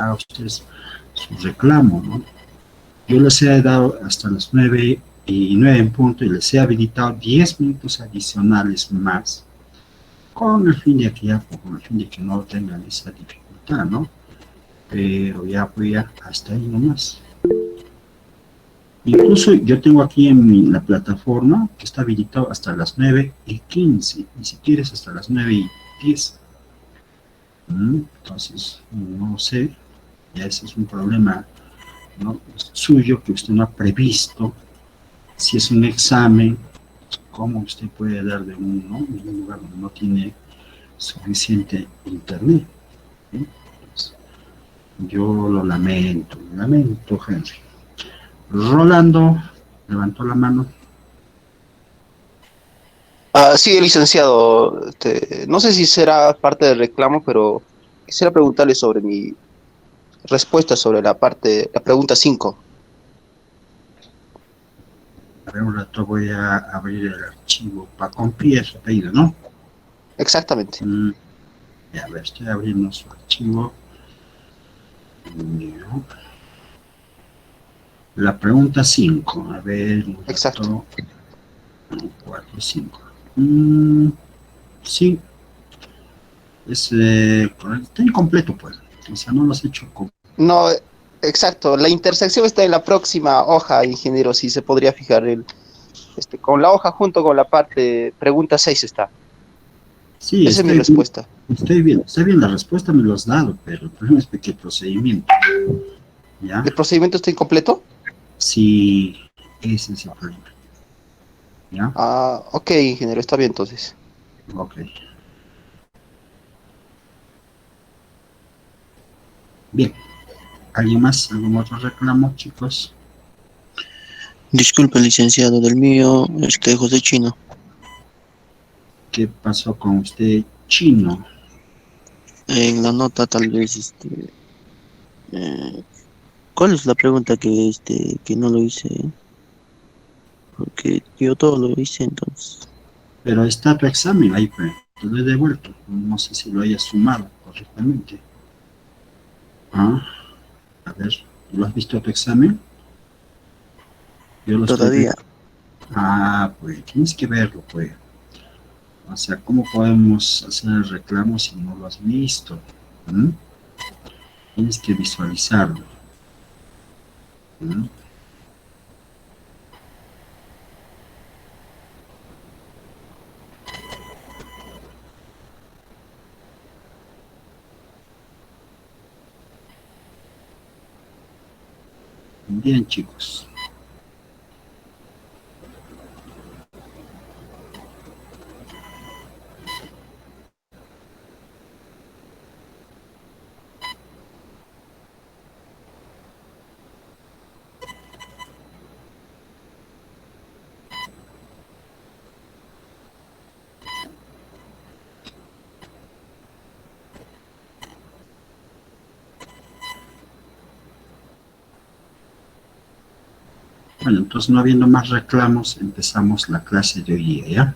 haga usted su reclamo, ¿no? Yo les he dado hasta las 9:09 en punto y les he habilitado 10 minutos adicionales más con el fin de que ya, con el fin de que no tengan esa dificultad, ¿no? Pero ya voy hasta ahí nomás. Incluso yo tengo aquí en la plataforma que está habilitado hasta las 9:15, y si quieres hasta las 9:10. Entonces, no sé, ya ese es un problema, ¿no?, suyo, que usted no ha previsto. Si es un examen, ¿cómo usted puede dar de un, ¿no?, en un lugar donde no tiene suficiente internet? ¿Sí? Entonces, yo lo lamento, Henry. Rolando levantó la mano. Sí, licenciado. No sé si será parte del reclamo, pero quisiera preguntarle sobre mi respuesta sobre la pregunta 5. A ver, un rato voy a abrir el archivo. Pacompi es su apellido, ¿no? Exactamente. A ver, estoy abriendo su archivo. La pregunta 5. A ver, un Exacto. rato. 4, 5. Sí, está incompleto, pues. O sea, no lo has hecho completo. No, exacto. La intersección está en la próxima hoja, ingeniero. Si se podría fijar con la hoja junto con la parte pregunta 6 está. Sí, Esa es mi respuesta. Está bien, la respuesta me lo has dado, pero el problema es que el procedimiento, ¿ya? ¿El procedimiento está incompleto? Sí, ese es el problema, ¿ya? Ok, ingeniero, está bien entonces. Ok. Bien, ¿alguien más? ¿Algún otro reclamo, chicos? Disculpe, licenciado, del mío, José Chino. ¿Qué pasó con usted, Chino? En la nota tal vez, ¿cuál es la pregunta que no lo hice? Porque yo todo lo hice entonces. Pero está tu examen ahí, pues. Te lo he devuelto. No sé si lo hayas sumado correctamente. Ah, a ver, ¿lo has visto tu examen? Yo lo estoy Todavía. viendo. Ah, pues tienes que verlo, pues. O sea, ¿cómo podemos hacer el reclamo si no lo has visto? ¿Mm? Tienes que visualizarlo. ¿Mm? Bien, chicos. Bueno, entonces, no habiendo más reclamos, empezamos la clase de hoy día, ¿ya?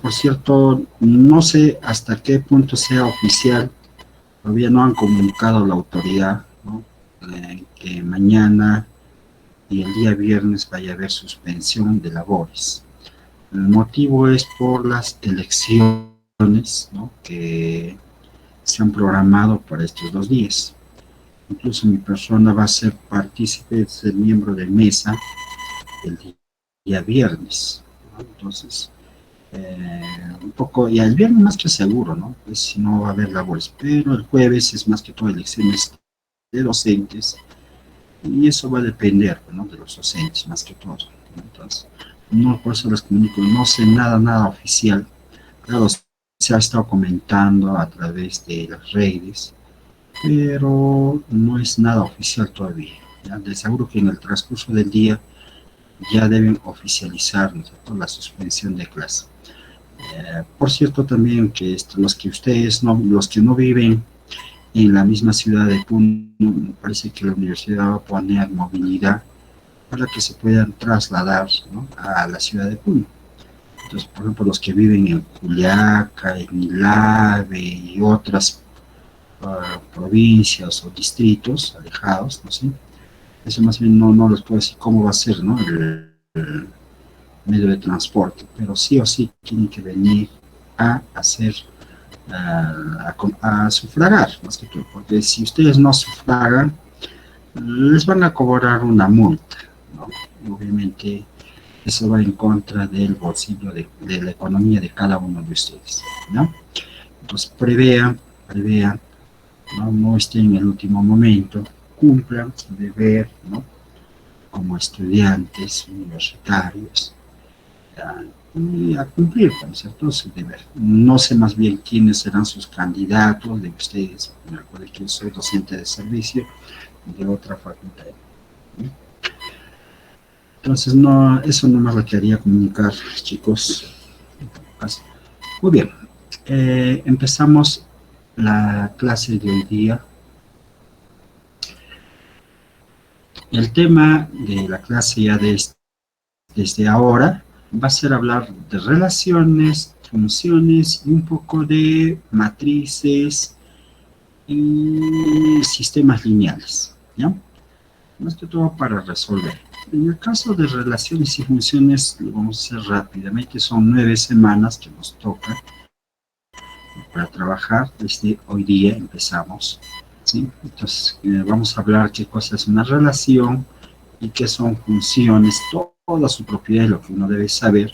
Por cierto, no sé hasta qué punto sea oficial. Todavía no han comunicado a la autoridad, ¿no?, que mañana y el día viernes vaya a haber suspensión de labores. El motivo es por las elecciones, ¿no?, que se han programado para estos 2 días. Incluso mi persona va a ser partícipe, ser miembro de mesa el día viernes, ¿no? Entonces, un poco, y el viernes más que seguro, ¿no? Pues si no va a haber labores, pero el jueves es más que todo elecciones de docentes, y eso va a depender, ¿no?, de los docentes más que todo, ¿no? Entonces, no, por eso les comunico, no sé nada oficial. Claro, se ha estado comentando a través de las redes, pero no es nada oficial todavía. Ya les aseguro que en el transcurso del día ya deben oficializar, ¿no?, la suspensión de clase. Por cierto, también que los que no viven en la misma ciudad de Puno, me parece que la universidad va a poner movilidad para que se puedan trasladar, ¿no?, a la ciudad de Puno. Entonces, por ejemplo, los que viven en Juliaca, en Ilave y otras provincias o distritos alejados, ¿no sé? Eso más bien no les puedo decir cómo va a ser, ¿no? El medio de transporte, pero sí o sí tienen que venir a hacer, a sufragar, más que todo, porque si ustedes no sufragan, les van a cobrar una multa, ¿no? Y obviamente eso va en contra del bolsillo de la economía de cada uno de ustedes, ¿no? Entonces prevean, no estén en el último momento, cumplan su deber, ¿no? Como estudiantes universitarios, y a cumplir, ¿no es cierto?, su deber. No sé más bien quiénes serán sus candidatos de ustedes. Me acuerdo que yo soy docente de servicio de otra facultad, ¿no? Entonces, no, eso no me lo quería comunicar, chicos. Muy bien, empezamos la clase de hoy día. El tema de la clase ya desde ahora va a ser hablar de relaciones, funciones y un poco de matrices y sistemas lineales, ¿ya? Más que todo para resolver. En el caso de relaciones y funciones, lo vamos a hacer rápidamente, son 9 semanas que nos toca para trabajar. Desde hoy día empezamos, ¿sí? Entonces, vamos a hablar qué cosa es una relación y qué son funciones, toda su propiedad, lo que uno debe saber.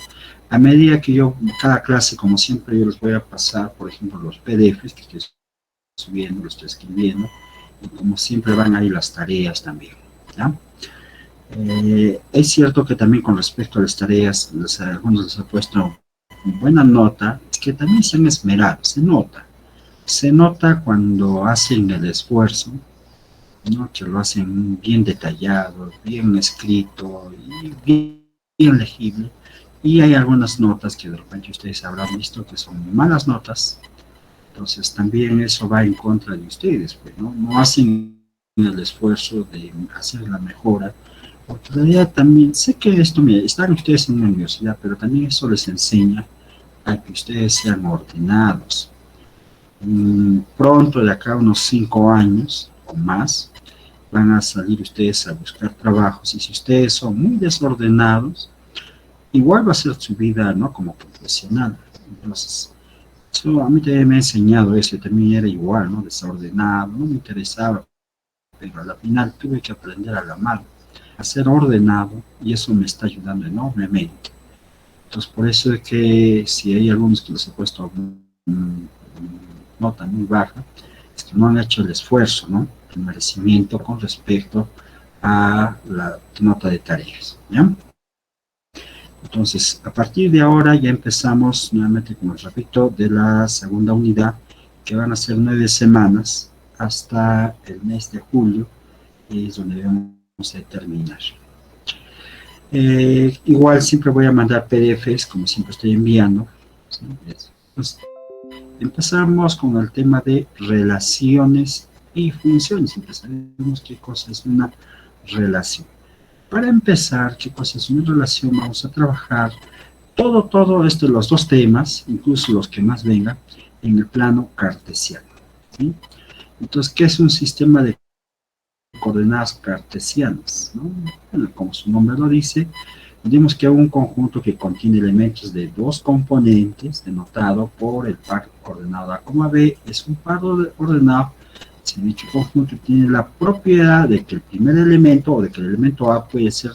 A medida que yo, cada clase, como siempre, yo les voy a pasar, por ejemplo, los PDFs que estoy subiendo, los estoy escribiendo, y como siempre van ahí las tareas también, ¿ya? Es cierto que también con respecto a las tareas, algunos les he puesto buena nota, que también se han esmerado, se nota cuando hacen el esfuerzo, ¿no? Que lo hacen bien detallado, bien escrito y bien legible. Y hay algunas notas que de repente ustedes habrán visto que son malas notas, entonces también eso va en contra de ustedes, pues, ¿no? No hacen el esfuerzo de hacer la mejora, porque en realidad también, sé que esto, mira, están ustedes en una universidad, pero también eso les enseña a que ustedes sean ordenados. Pronto, de acá a unos 5 años o más, van a salir ustedes a buscar trabajos, y si ustedes son muy desordenados, igual va a ser su vida, ¿no?, como profesional. Entonces, eso a mí también me ha enseñado eso, también era igual, ¿no?, desordenado, no me interesaba, pero a la final tuve que aprender a la mano, a ser ordenado, y eso me está ayudando enormemente. Entonces, por eso es que si hay algunos que les he puesto nota muy baja, es que no han hecho el esfuerzo, ¿no?, el merecimiento con respecto a la nota de tareas, ¿ya? Entonces, a partir de ahora ya empezamos nuevamente, como les repito, de la segunda unidad, que van a ser 9 semanas hasta el mes de julio, y es donde vamos a terminar. Igual siempre voy a mandar PDFs, como siempre estoy enviando, ¿sí? Entonces, empezamos con el tema de relaciones y funciones. Siempre sabemos qué cosa es una relación. Para empezar, qué cosa es una relación, vamos a trabajar todo esto, los dos temas, incluso los que más vengan, en el plano cartesiano, ¿sí? Entonces, ¿qué es un sistema de coordenadas cartesianas, ¿no? Bueno, como su nombre lo dice, digamos que hay un conjunto que contiene elementos de dos componentes, denotado por el par coordenado A, B, es un par ordenado. Si dicho conjunto tiene la propiedad de que el primer elemento, o de que el elemento A puede ser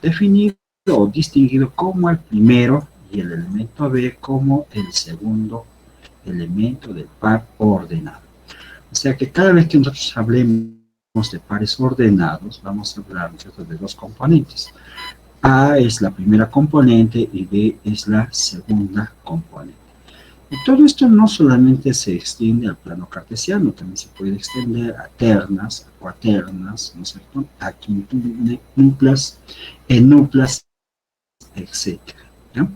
definido o distinguido como el primero, y el elemento B como el segundo elemento del par ordenado. O sea que cada vez que nosotros hablemos de pares ordenados, vamos a hablar de dos componentes. A es la primera componente y B es la segunda componente. Y todo esto no solamente se extiende al plano cartesiano, también se puede extender a ternas, a cuaternas, ¿no es cierto?, a quintuplas, enuplas, etc. ¿Ya?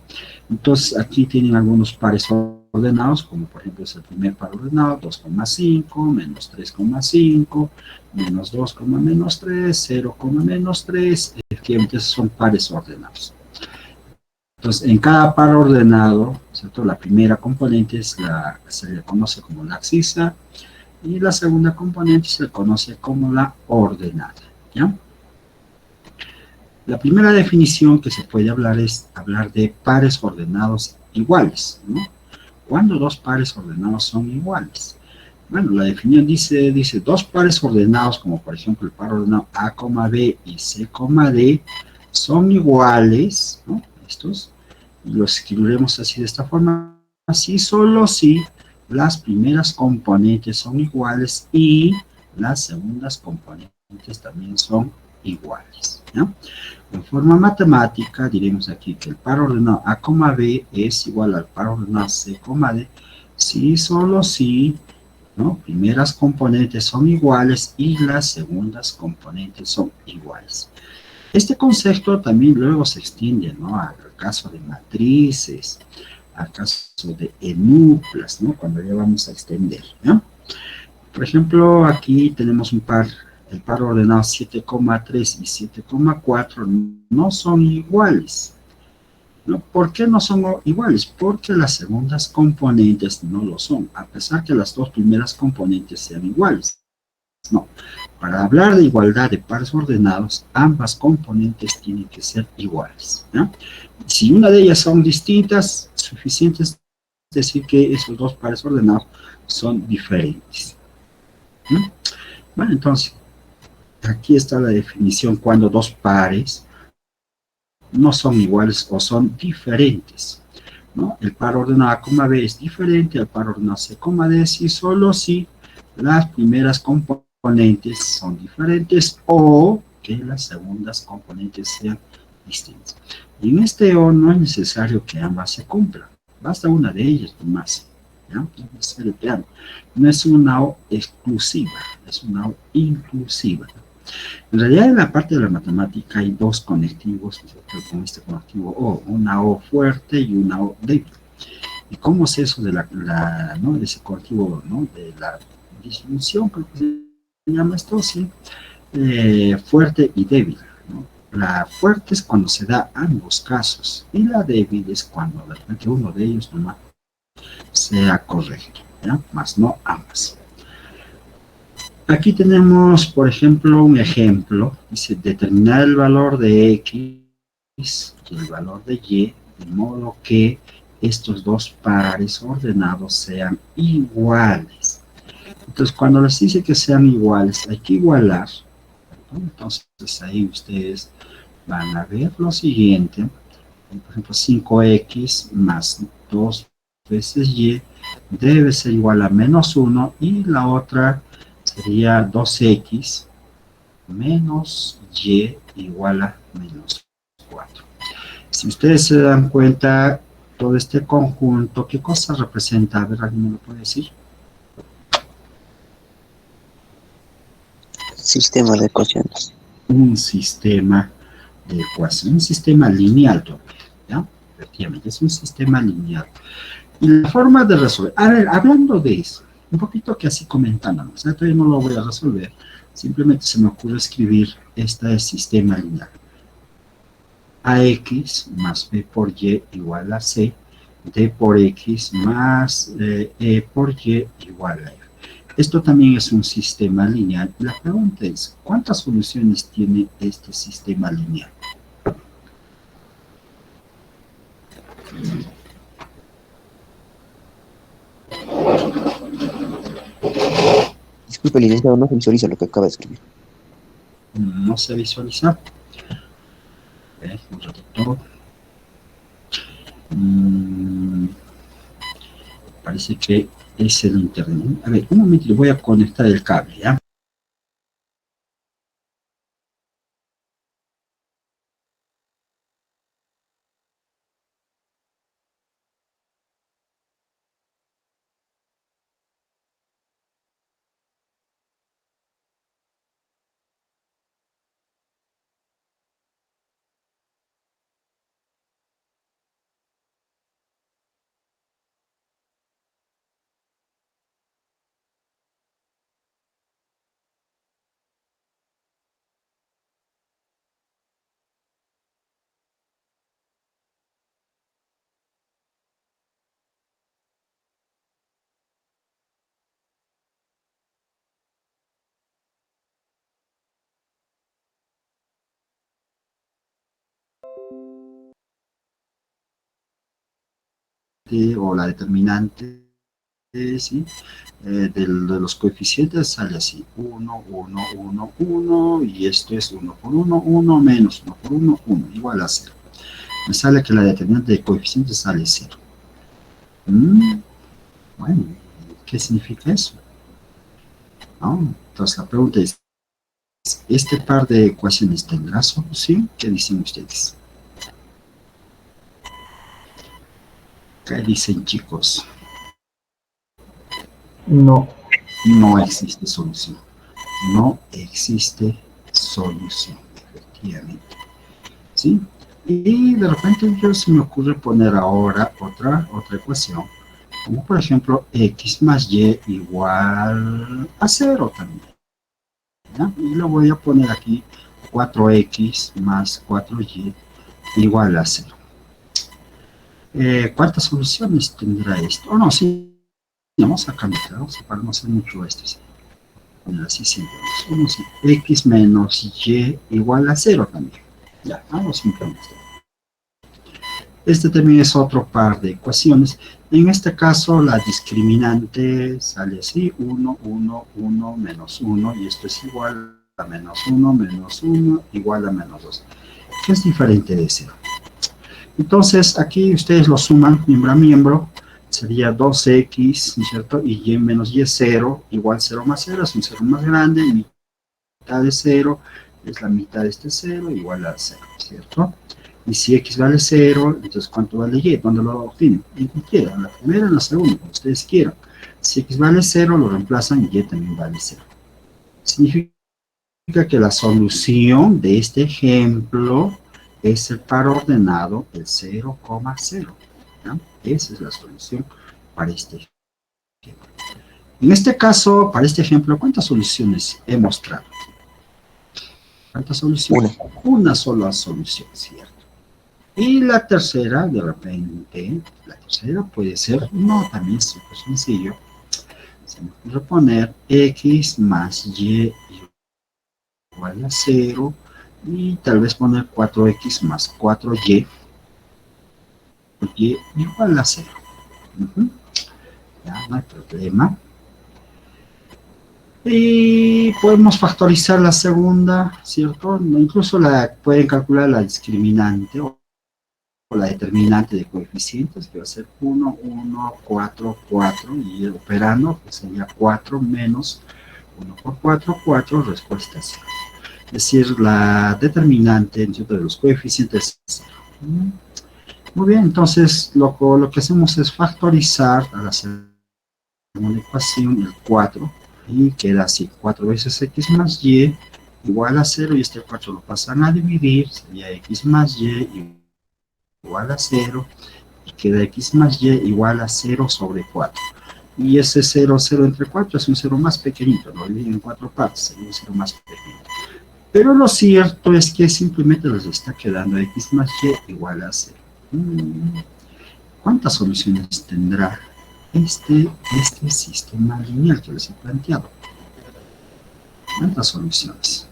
Entonces, aquí tienen algunos pares ordenados, como por ejemplo es el primer par ordenado, 2,5, menos 3,5, menos 2, menos 3, 0, menos 3, efectivamente son pares ordenados. Entonces, en cada par ordenado, ¿cierto? La primera componente se le conoce como la abscisa y la segunda componente se le conoce como la ordenada, ¿ya? La primera definición que se puede hablar es hablar de pares ordenados iguales, ¿no? ¿Cuándo dos pares ordenados son iguales? Bueno, la definición dice dos pares ordenados, como por ejemplo el par ordenado A, B y C, D, son iguales, ¿no? Estos, y los escribiremos así de esta forma, así solo si las primeras componentes son iguales y las segundas componentes también son iguales, ¿no? En forma matemática, diremos aquí que el par ordenado A, B es igual al par ordenado C, D, si solo si, ¿no? Primeras componentes son iguales y las segundas componentes son iguales. Este concepto también luego se extiende, ¿no? Al caso de matrices, al caso de enuplas, ¿no? Cuando ya vamos a extender, ¿no? Por ejemplo, aquí tenemos un par, el par ordenado 7,3 y 7,4 no son iguales. ¿No? ¿Por qué no son iguales? Porque las segundas componentes no lo son, a pesar que las dos primeras componentes sean iguales. No, para hablar de igualdad de pares ordenados, ambas componentes tienen que ser iguales, ¿no? Si una de ellas son distintas, suficiente es decir que esos dos pares ordenados son diferentes, ¿no? Bueno, entonces, aquí está la definición cuando dos pares no son iguales o son diferentes, ¿no? El par ordenado A, B es diferente al par ordenado C, D si solo si las primeras componentes son diferentes o que las segundas componentes sean distintas. Y en este O no es necesario que ambas se cumplan, basta una de ellas nomás. ¿Ya? No es una O exclusiva, es una O inclusiva. En realidad, en la parte de la matemática hay dos conectivos con este conectivo O, una O fuerte y una O débil. ¿Y cómo es eso de ¿no? de ese conectivo, ¿no? de la disfunción, creo que se llama esto, sí, fuerte y débil? ¿No? La fuerte es cuando se da ambos casos y la débil es cuando de repente uno de ellos nomás sea correcto, ¿ya? Más no ambas. Aquí tenemos, por ejemplo, un ejemplo. Dice, determinar el valor de X y el valor de Y, de modo que estos dos pares ordenados sean iguales. Entonces, cuando les dice que sean iguales, hay que igualar, ¿no? Entonces, ahí ustedes van a ver lo siguiente. Por ejemplo, 5X más 2 veces Y debe ser igual a menos 1 y la otra sería 2X menos Y igual a menos 4. Si ustedes se dan cuenta, todo este conjunto, ¿qué cosa representa? A ver, ¿alguien me lo puede decir? Sistema de ecuaciones. Un sistema de ecuación, un sistema lineal todavía, ¿ya? Efectivamente, es un sistema lineal. Y la forma de resolver, a ver, hablando de eso, un poquito que así comentándonos, todavía no lo voy a resolver, simplemente se me ocurre escribir este sistema lineal. AX más B por Y igual a C, D por X más E por Y igual a F. Esto también es un sistema lineal. La pregunta es, ¿cuántas soluciones tiene este sistema lineal? Disculpe, licenciado, no se visualiza lo que acaba de escribir. No se visualiza. Un ratito. Parece que es el internet. A ver, un momento, le voy a conectar el cable, ¿ya? o la determinante, ¿sí? De los coeficientes sale así, 1, 1, 1, 1, y esto es 1 por 1, 1, menos 1 por 1, 1, igual a 0. Me sale que la determinante de coeficientes sale 0. Bueno, ¿qué significa eso? ¿No? Entonces la pregunta es, ¿este par de ecuaciones tendrá solución? ¿Qué dicen ustedes? ¿Qué dicen, chicos? No. No existe solución. No existe solución, efectivamente. ¿Sí? Y de repente yo se me ocurre poner ahora otra ecuación, como por ejemplo x más y igual a 0 también. ¿Ya? Y lo voy a poner aquí 4x más 4y igual a 0. ¿Cuántas soluciones tendrá esto? Oh, no, sí, vamos a cambiar, para no hacer mucho esto. ¿Sí? Así siempre. X menos y igual a 0 también. Ya, vamos simplemente. Este también es otro par de ecuaciones. En este caso, la discriminante sale así, 1, 1, 1, menos 1, y esto es igual a menos 1, menos 1, igual a menos 2, que es diferente de 0. Entonces, aquí ustedes lo suman miembro a miembro, sería 2x, ¿no es cierto? Y y menos y es 0, igual 0 más 0, es un 0 más grande, mitad de 0, es la mitad de este 0, igual a 0, ¿cierto? Y si x vale 0, entonces ¿cuánto vale y? ¿Dónde lo obtienen? En cualquiera, en la primera, en la segunda, como ustedes quieran. Si x vale 0, lo reemplazan y y también vale 0. Significa que la solución de este ejemplo es el par ordenado del 0,0. Esa es la solución para este ejemplo. En este caso, para este ejemplo, ¿cuántas soluciones he mostrado? ¿Cuántas soluciones? Una sola solución, ¿cierto? Y la tercera, de repente, la tercera puede ser, no, también súper sencillo. Se me puede poner x más y igual a 0, y tal vez poner 4x más 4y, y igual a 0. Ya, no hay problema. Y podemos factorizar la segunda, ¿cierto? Incluso pueden calcular la discriminante o la determinante de coeficientes, que va a ser 1, 1, 4, 4, y operando, que sería 4 menos 1 por 4, 4, respuesta 0. Es decir, la determinante de los coeficientes es 0. Muy bien, entonces lo que hacemos es factorizar a la segunda ecuación el 4, y queda así, 4 veces x más y igual a 0, y este 4 lo pasan a dividir, sería x más y igual a 0, y queda x más y igual a 0 sobre 4. Y ese 0, 0 entre 4 es un 0 más pequeñito, lo dividen en 4 partes, sería un 0 más pequeñito. Pero lo cierto es que simplemente les está quedando x más y igual a 0. ¿Cuántas soluciones tendrá este sistema lineal que les he planteado? ¿Cuántas soluciones?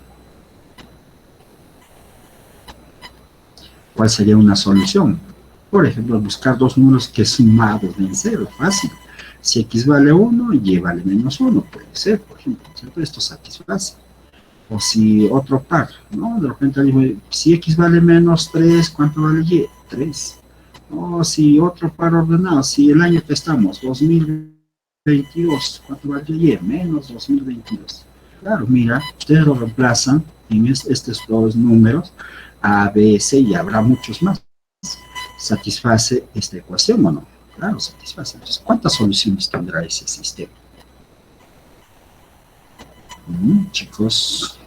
¿Cuál sería una solución? Por ejemplo, buscar dos números que sumados den 0, fácil. Si x vale 1, y vale menos 1, puede ser, por ejemplo, ¿cierto? Esto satisface. O si otro par, ¿no? De repente digo, si x vale menos 3, ¿cuánto vale y? 3. O si otro par ordenado, si el año que estamos, 2022, ¿cuánto vale y? Menos 2022. Claro, mira, ustedes lo reemplazan en estos dos números, A, B, C, y habrá muchos más. ¿Satisface esta ecuación o no? Claro, satisface. Entonces, ¿cuántas soluciones tendrá ese sistema? Chicos.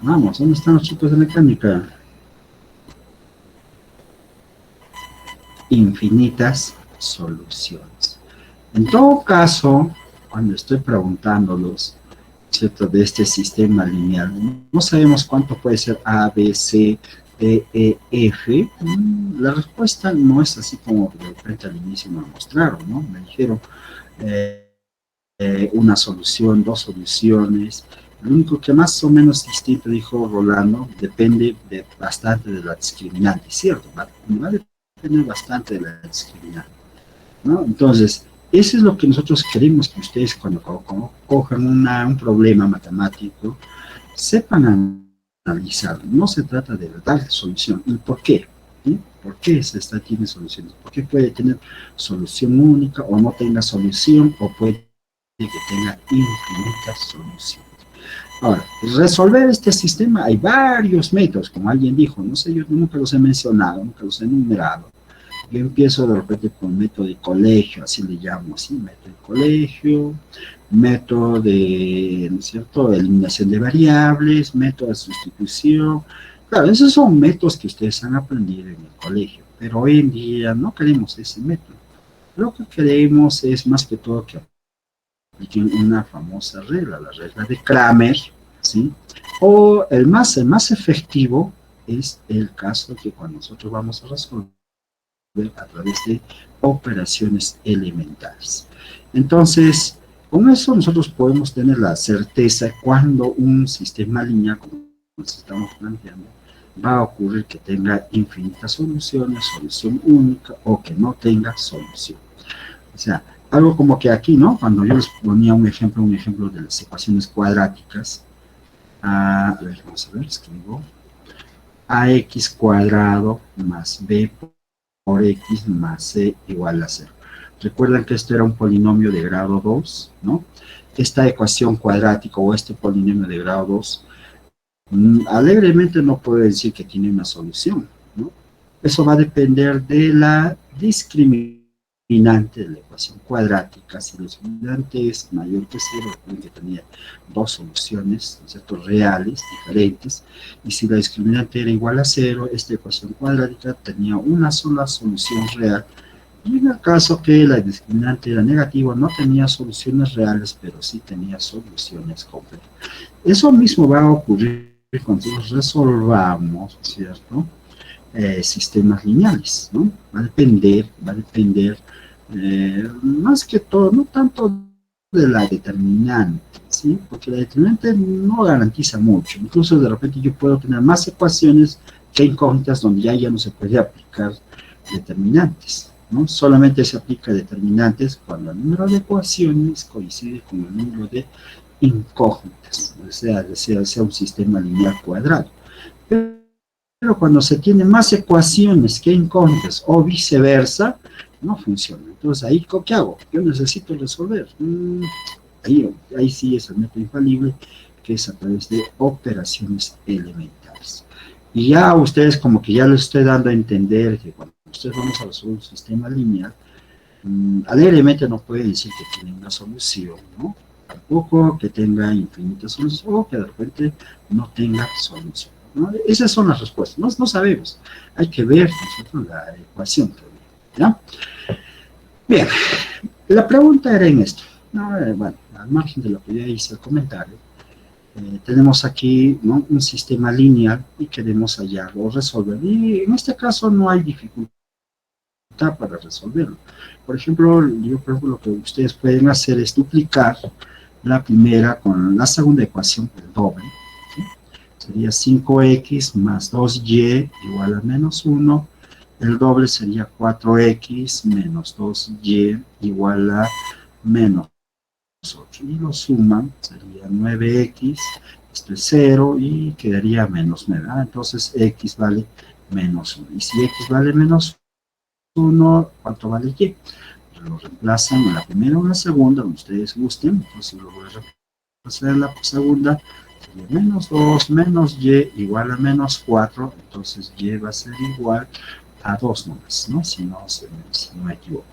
Vamos, ¿dónde están los chicos de mecánica? Infinitas soluciones. En todo caso, cuando estoy preguntándolos, ¿cierto?, de este sistema lineal, no sabemos cuánto puede ser A, B, C, D, E, F. La respuesta no es así como de repente al inicio me mostraron, ¿no? Me dijeron una solución, dos soluciones, Lo único que más o menos distinto, dijo Rolando, depende bastante de la discriminante, ¿cierto? Va a depender bastante de la discriminante, ¿no? Entonces, eso es lo que nosotros queremos que ustedes cuando cojan un problema matemático, sepan analizar. No se trata de dar solución. ¿Y por qué? ¿Sí? ¿Por qué tiene soluciones? ¿Por qué puede tener solución única o no tenga solución o puede que tenga infinitas soluciones? Ahora, resolver este sistema hay varios métodos, como alguien dijo, no sé, yo nunca los he mencionado, nunca los he enumerado. Yo empiezo de repente con método de colegio, así le llamo, así, método de colegio, método de, ¿no es cierto?, eliminación de variables, método de sustitución. Claro, esos son métodos que ustedes han aprendido en el colegio, pero hoy en día no queremos ese método. Lo que queremos es más que todo que apliquen una famosa regla, la regla de Kramer, ¿sí? O el más efectivo es el caso que cuando nosotros vamos a resolver a través de operaciones elementales. Entonces, con eso nosotros podemos tener la certeza cuando un sistema lineal, como nos estamos planteando, va a ocurrir que tenga infinitas soluciones, solución única, o que no tenga solución. O sea, algo como que aquí, ¿no? Cuando yo les ponía un ejemplo de las ecuaciones cuadráticas, a ver, vamos a ver, escribo, ax cuadrado más b por x más c igual a 0. Recuerdan que esto era un polinomio de grado 2, ¿no? Esta ecuación cuadrática o este polinomio de grado 2, alegremente no puedo decir que tiene una solución, ¿no? Eso va a depender de la discriminación de la ecuación cuadrática. Si la discriminante es mayor que 0, recuerden que tenía dos soluciones, ¿cierto?, reales, diferentes, y si la discriminante era igual a 0, esta ecuación cuadrática tenía una sola solución real, y en el caso que la discriminante era negativa, no tenía soluciones reales, pero sí tenía soluciones completas. Eso mismo va a ocurrir cuando nosotros resolvamos, ¿cierto?, sistemas lineales, ¿no? Va a depender, más que todo, no tanto de la determinante, ¿sí? Porque la determinante no garantiza mucho. Incluso de repente yo puedo tener más ecuaciones que incógnitas donde ya no se puede aplicar determinantes, ¿no? Solamente se aplica determinantes cuando el número de ecuaciones coincide con el número de incógnitas, o sea un sistema lineal cuadrado. Pero cuando se tiene más ecuaciones que incógnitas o viceversa, no funciona. Entonces, ¿ahí qué hago? Yo necesito resolver. Ahí sí es el método infalible, que es a través de operaciones elementales. Y ya ustedes como que ya les estoy dando a entender que cuando ustedes vamos a resolver un sistema lineal, alegremente no pueden decir que tiene una solución, ¿no? Tampoco que tenga infinitas soluciones o que de repente no tenga solución, ¿no? Esas son las respuestas. No sabemos. Hay que ver nosotros la ecuación, ¿ya? Bien, la pregunta era en esto, ¿no? Bueno, al margen de lo que ya hice el comentario, tenemos aquí, ¿no?, un sistema lineal y queremos hallarlo o resolverlo. Y en este caso no hay dificultad para resolverlo. Por ejemplo, lo que ustedes pueden hacer es duplicar la primera con la segunda ecuación, el doble, ¿sí? Sería 5x más 2y igual a menos 1. El doble sería 4x menos 2y igual a menos 8. Y lo suman, sería 9x, esto es 0 y quedaría menos 9. Entonces x vale menos 1. Y si x vale menos 1, ¿cuánto vale y? Lo reemplazan en la primera o en la segunda, donde ustedes gusten. Entonces lo voy a reemplazar en la segunda. Sería menos 2 menos y igual a menos 4. Entonces y va a ser igual a 2 nomás, ¿no? Si no me equivoco.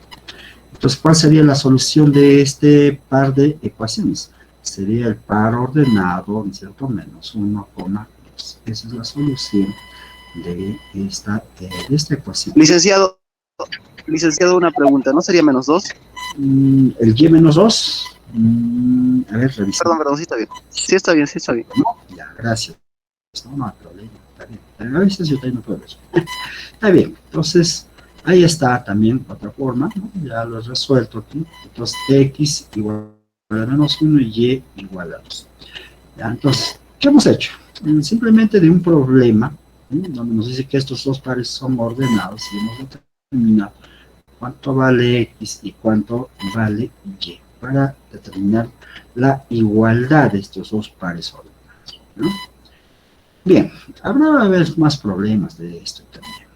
Entonces, ¿cuál sería la solución de este par de ecuaciones? Sería el par ordenado, ¿no es cierto?, menos 1,2. Esa es la solución de esta ecuación. Licenciado, una pregunta, ¿no sería menos 2? El y menos 2, a ver, revisamos. Perdón, sí está bien. Sí está bien. No, ya, gracias. No hay problema, está bien. A veces yo también no puedo eso. Está bien, entonces, ahí está también otra forma, ¿no? Ya lo he resuelto aquí. Entonces, x igual a menos 1 y y igual a 2. ¿Ya? Entonces, ¿qué hemos hecho? Simplemente de un problema, donde nos dice que estos dos pares son ordenados y hemos determinado cuánto vale X y cuánto vale Y para determinar la igualdad de estos dos pares ordenados, ¿no? Bien, habrá a haber más problemas de esto también.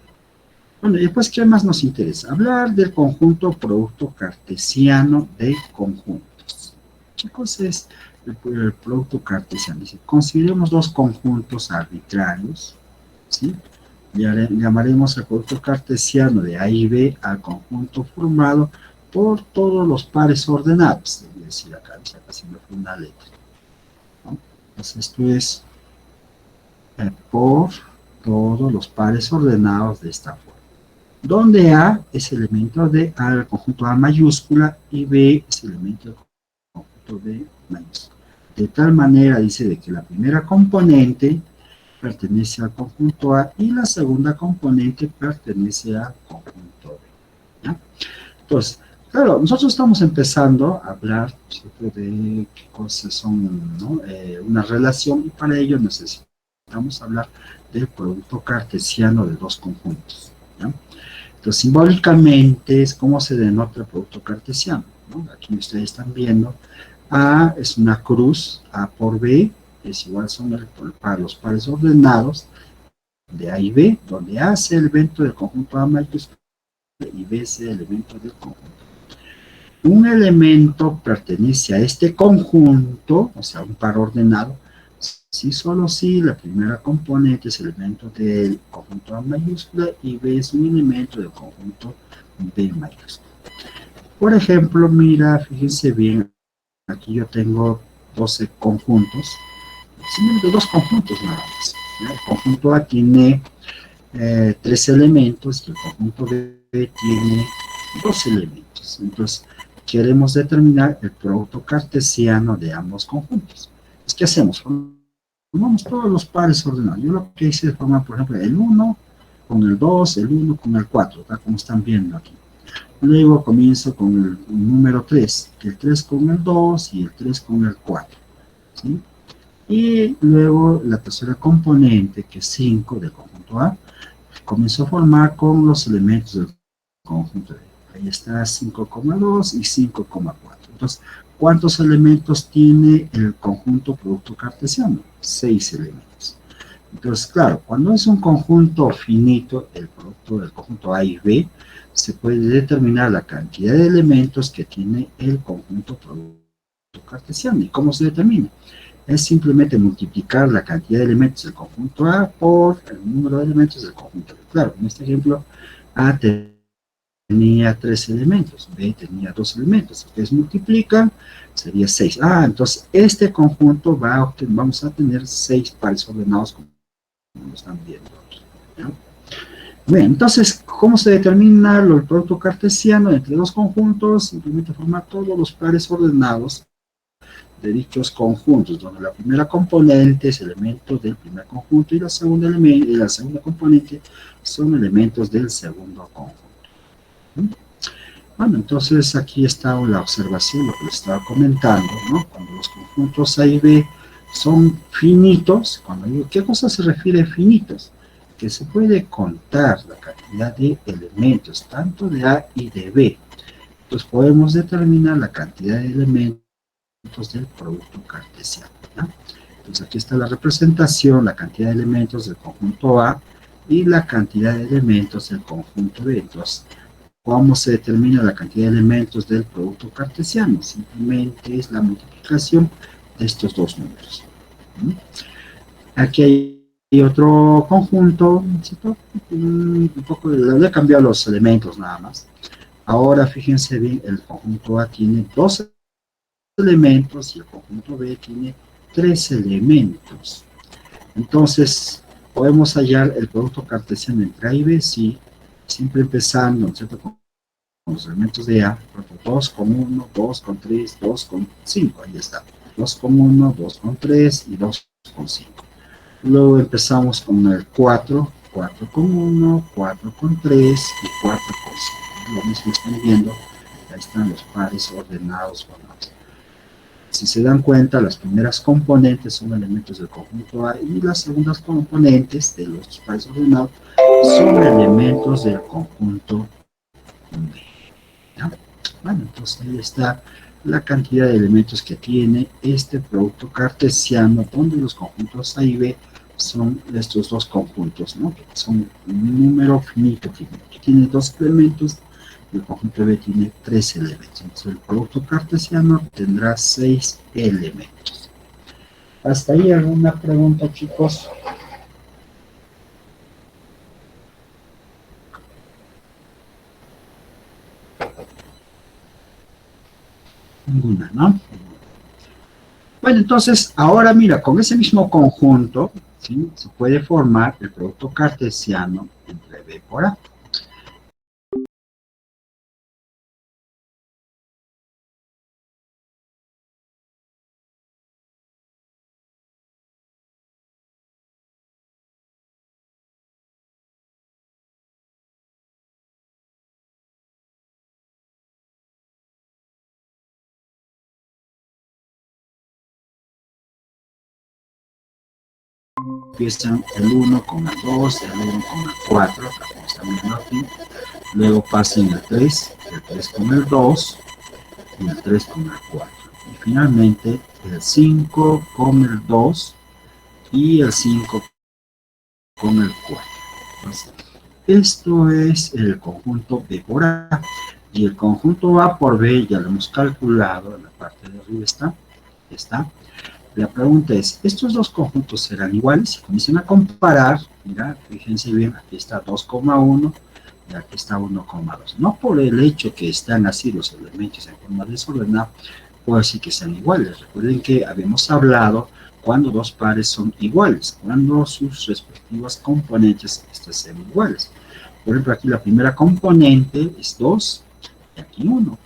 Bueno, y después, ¿qué más nos interesa? Hablar del conjunto producto cartesiano de conjuntos. ¿Qué cosa es el producto cartesiano? Dice, consideremos dos conjuntos arbitrarios, ¿sí? Llamaremos el producto cartesiano de A y B al conjunto formado por todos los pares ordenados. Debería decir acá, casi me fue una letra, ¿no? Entonces, esto es por todos los pares ordenados de esta forma, donde A es elemento de A del conjunto A mayúscula y B es elemento del conjunto B mayúscula. De tal manera, dice, de que la primera componente pertenece al conjunto A y la segunda componente pertenece al conjunto B, ¿ya? Entonces, claro, nosotros estamos empezando a hablar, ¿cierto?, de qué cosas son, ¿no? Una relación, y para ello necesitamos hablar del producto cartesiano de dos conjuntos, ¿ya? Entonces, simbólicamente es cómo se denota el producto cartesiano, ¿no? Aquí ustedes están viendo, A es una cruz, A por B, es igual, son para los pares ordenados de A y B, donde A es el elemento del conjunto A mayúscula y B es el elemento del conjunto. Un elemento pertenece a este conjunto, o sea, un par ordenado, si solo si la primera componente es el elemento del conjunto A mayúscula y B es un elemento del conjunto B mayúscula. Por ejemplo, mira, fíjense bien, aquí yo tengo 12 conjuntos, simplemente dos conjuntos nada más. El conjunto A tiene 3 elementos y el conjunto B tiene 2 elementos. Entonces, queremos determinar el producto cartesiano de ambos conjuntos. Entonces, ¿qué hacemos? Formamos todos los pares ordenados. Yo lo que hice es formar, por ejemplo, el 1 con el 2, el 1 con el 4, ¿tá? Como están viendo aquí. Luego comienzo con el número 3, el 3 con el 2 y el 3 con el 4, ¿sí? Y luego la tercera componente, que es 5 del conjunto A, comienzo a formar con los elementos del conjunto B. Ahí está 5,2 y 5,4. Entonces, ¿cuántos elementos tiene el conjunto producto cartesiano? 6 elementos. Entonces, claro, cuando es un conjunto finito, el producto del conjunto A y B, se puede determinar la cantidad de elementos que tiene el conjunto producto cartesiano. ¿Y cómo se determina? Es simplemente multiplicar la cantidad de elementos del conjunto A por el número de elementos del conjunto B. Claro, en este ejemplo, A tenía 3 elementos, B tenía 2 elementos. Si ustedes multiplican, sería 6. Entonces este conjunto vamos a tener 6 pares ordenados, como lo están viendo aquí, ¿no? Bien, entonces, ¿cómo se determina el producto cartesiano entre dos conjuntos? Simplemente formar todos los pares ordenados de dichos conjuntos, donde la primera componente es elemento del primer conjunto y la segunda componente son elementos del segundo conjunto. Bueno, entonces aquí está la observación, lo que les estaba comentando, ¿no? Cuando los conjuntos A y B son finitos, cuando digo, ¿qué cosa se refiere a finitos? Que se puede contar la cantidad de elementos, tanto de A y de B. Entonces podemos determinar la cantidad de elementos del producto cartesiano, ¿no? Entonces aquí está la representación, la cantidad de elementos del conjunto A y la cantidad de elementos del conjunto B. Entonces, ¿cómo se determina la cantidad de elementos del producto cartesiano? Simplemente es la multiplicación de estos dos números. Aquí hay otro conjunto, ¿cierto? Un poco, le he cambiado los elementos nada más. Ahora fíjense bien, el conjunto A tiene 2 elementos y el conjunto B tiene 3 elementos. Entonces, podemos hallar el producto cartesiano entre A y B, sí, siempre empezando, ¿cierto?, con los elementos de A, 2 con 1, 2 con 3, 2 con 5, ahí está, 2 con 1, 2 con 3 y 2 con 5. Luego empezamos con el 4, 4 con 1, 4 con 3 y 4 con 5. Lo mismo están viendo, ahí están los pares ordenados formados. Si se dan cuenta, las primeras componentes son elementos del conjunto A y las segundas componentes de los pares ordenados son elementos del conjunto B. ¿Ya? Bueno, entonces ahí está la cantidad de elementos que tiene este producto cartesiano, donde los conjuntos A y B son estos dos conjuntos, ¿no? Que son un número finito, que tiene dos elementos, y el conjunto B tiene tres elementos. Entonces el producto cartesiano tendrá 6 elementos. ¿Hasta ahí alguna pregunta, chicos? Ninguna, ¿no? Bueno, entonces, ahora mira, con ese mismo conjunto, ¿sí?, se puede formar el producto cartesiano entre B por A. Empiezan el 1 con el 2, el 1 con el 4, como estamos viendo aquí. Luego pasan el 3 con el 2 y el 3 con el 4. Y finalmente el 5 con el 2 y el 5 con el 4. Entonces, esto es el conjunto B por A. Y el conjunto A por B ya lo hemos calculado, en la parte de arriba está. La pregunta es, ¿estos dos conjuntos serán iguales? Si comienzan a comparar, mira, fíjense bien, aquí está 2,1 y aquí está 1,2. No por el hecho que están así los elementos en forma desordenada, puedo decir que sean iguales. Recuerden que habíamos hablado cuando dos pares son iguales, cuando sus respectivas componentes sean iguales. Por ejemplo, aquí la primera componente es 2 y aquí 1.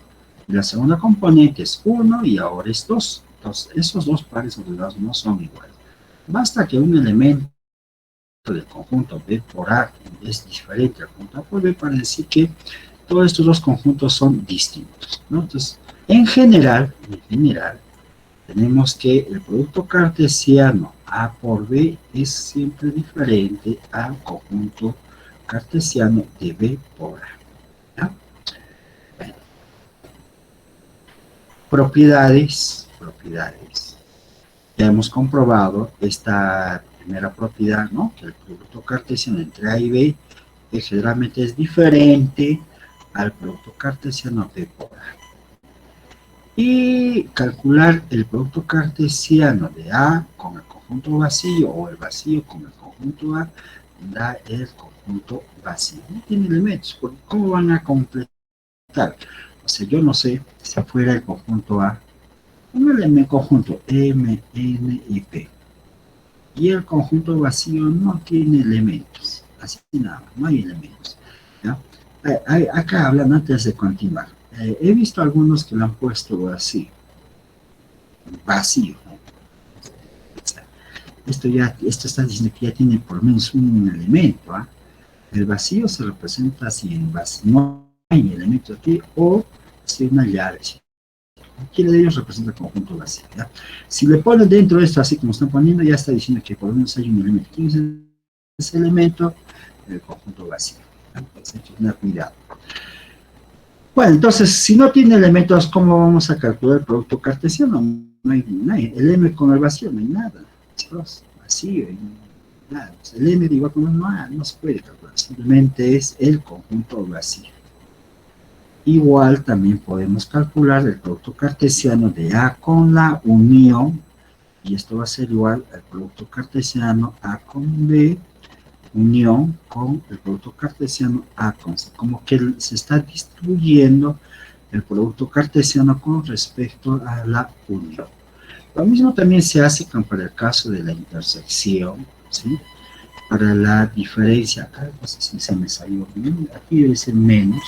Y la segunda componente es 1 y ahora es 2. Entonces, esos dos pares ordenados no son iguales. Basta que un elemento del conjunto B por A es diferente al conjunto A por B para decir que todos estos dos conjuntos son distintos, ¿no? Entonces, en general, tenemos que el producto cartesiano A por B es siempre diferente al conjunto cartesiano de B por A. ¿Ya? Bueno. Propiedades. Ya hemos comprobado esta primera propiedad, ¿no? Que el producto cartesiano entre A y B generalmente es diferente al producto cartesiano B por A. Y calcular el producto cartesiano de A con el conjunto vacío o el vacío con el conjunto A da el conjunto vacío. No tiene elementos, porque ¿cómo van a completar? O sea, yo no sé si fuera el conjunto A, un elemento conjunto M, N y P. Y el conjunto vacío no tiene elementos, así nada, no hay elementos. ¿Ya? Acá hablan antes de continuar. He visto algunos que lo han puesto así, vacío. Esto está diciendo que ya tiene por lo menos un elemento. ¿Ah? El vacío se representa así en vacío, no hay elementos aquí, o si una llave. Cualquiera de ellos representa el conjunto vacío. ¿Ya? Si le ponen dentro de esto así como están poniendo, ya está diciendo que por lo menos hay un elemento. ¿Quién es ese elemento? El conjunto vacío. ¿Ya? Entonces hay que tener cuidado. Bueno, entonces, si no tiene elementos, ¿cómo vamos a calcular el producto cartesiano? No hay el M con el vacío, no hay nada. Es vacío, nada. El M igual con el no se puede calcular, simplemente es el conjunto vacío. Igual también podemos calcular el producto cartesiano de A con la unión, y esto va a ser igual al producto cartesiano A con B, unión con el producto cartesiano A con C, como que se está distribuyendo el producto cartesiano con respecto a la unión. Lo mismo también se hace para el caso de la intersección, ¿sí? Para la diferencia, acá no sé si se me salió bien, aquí debe ser menos.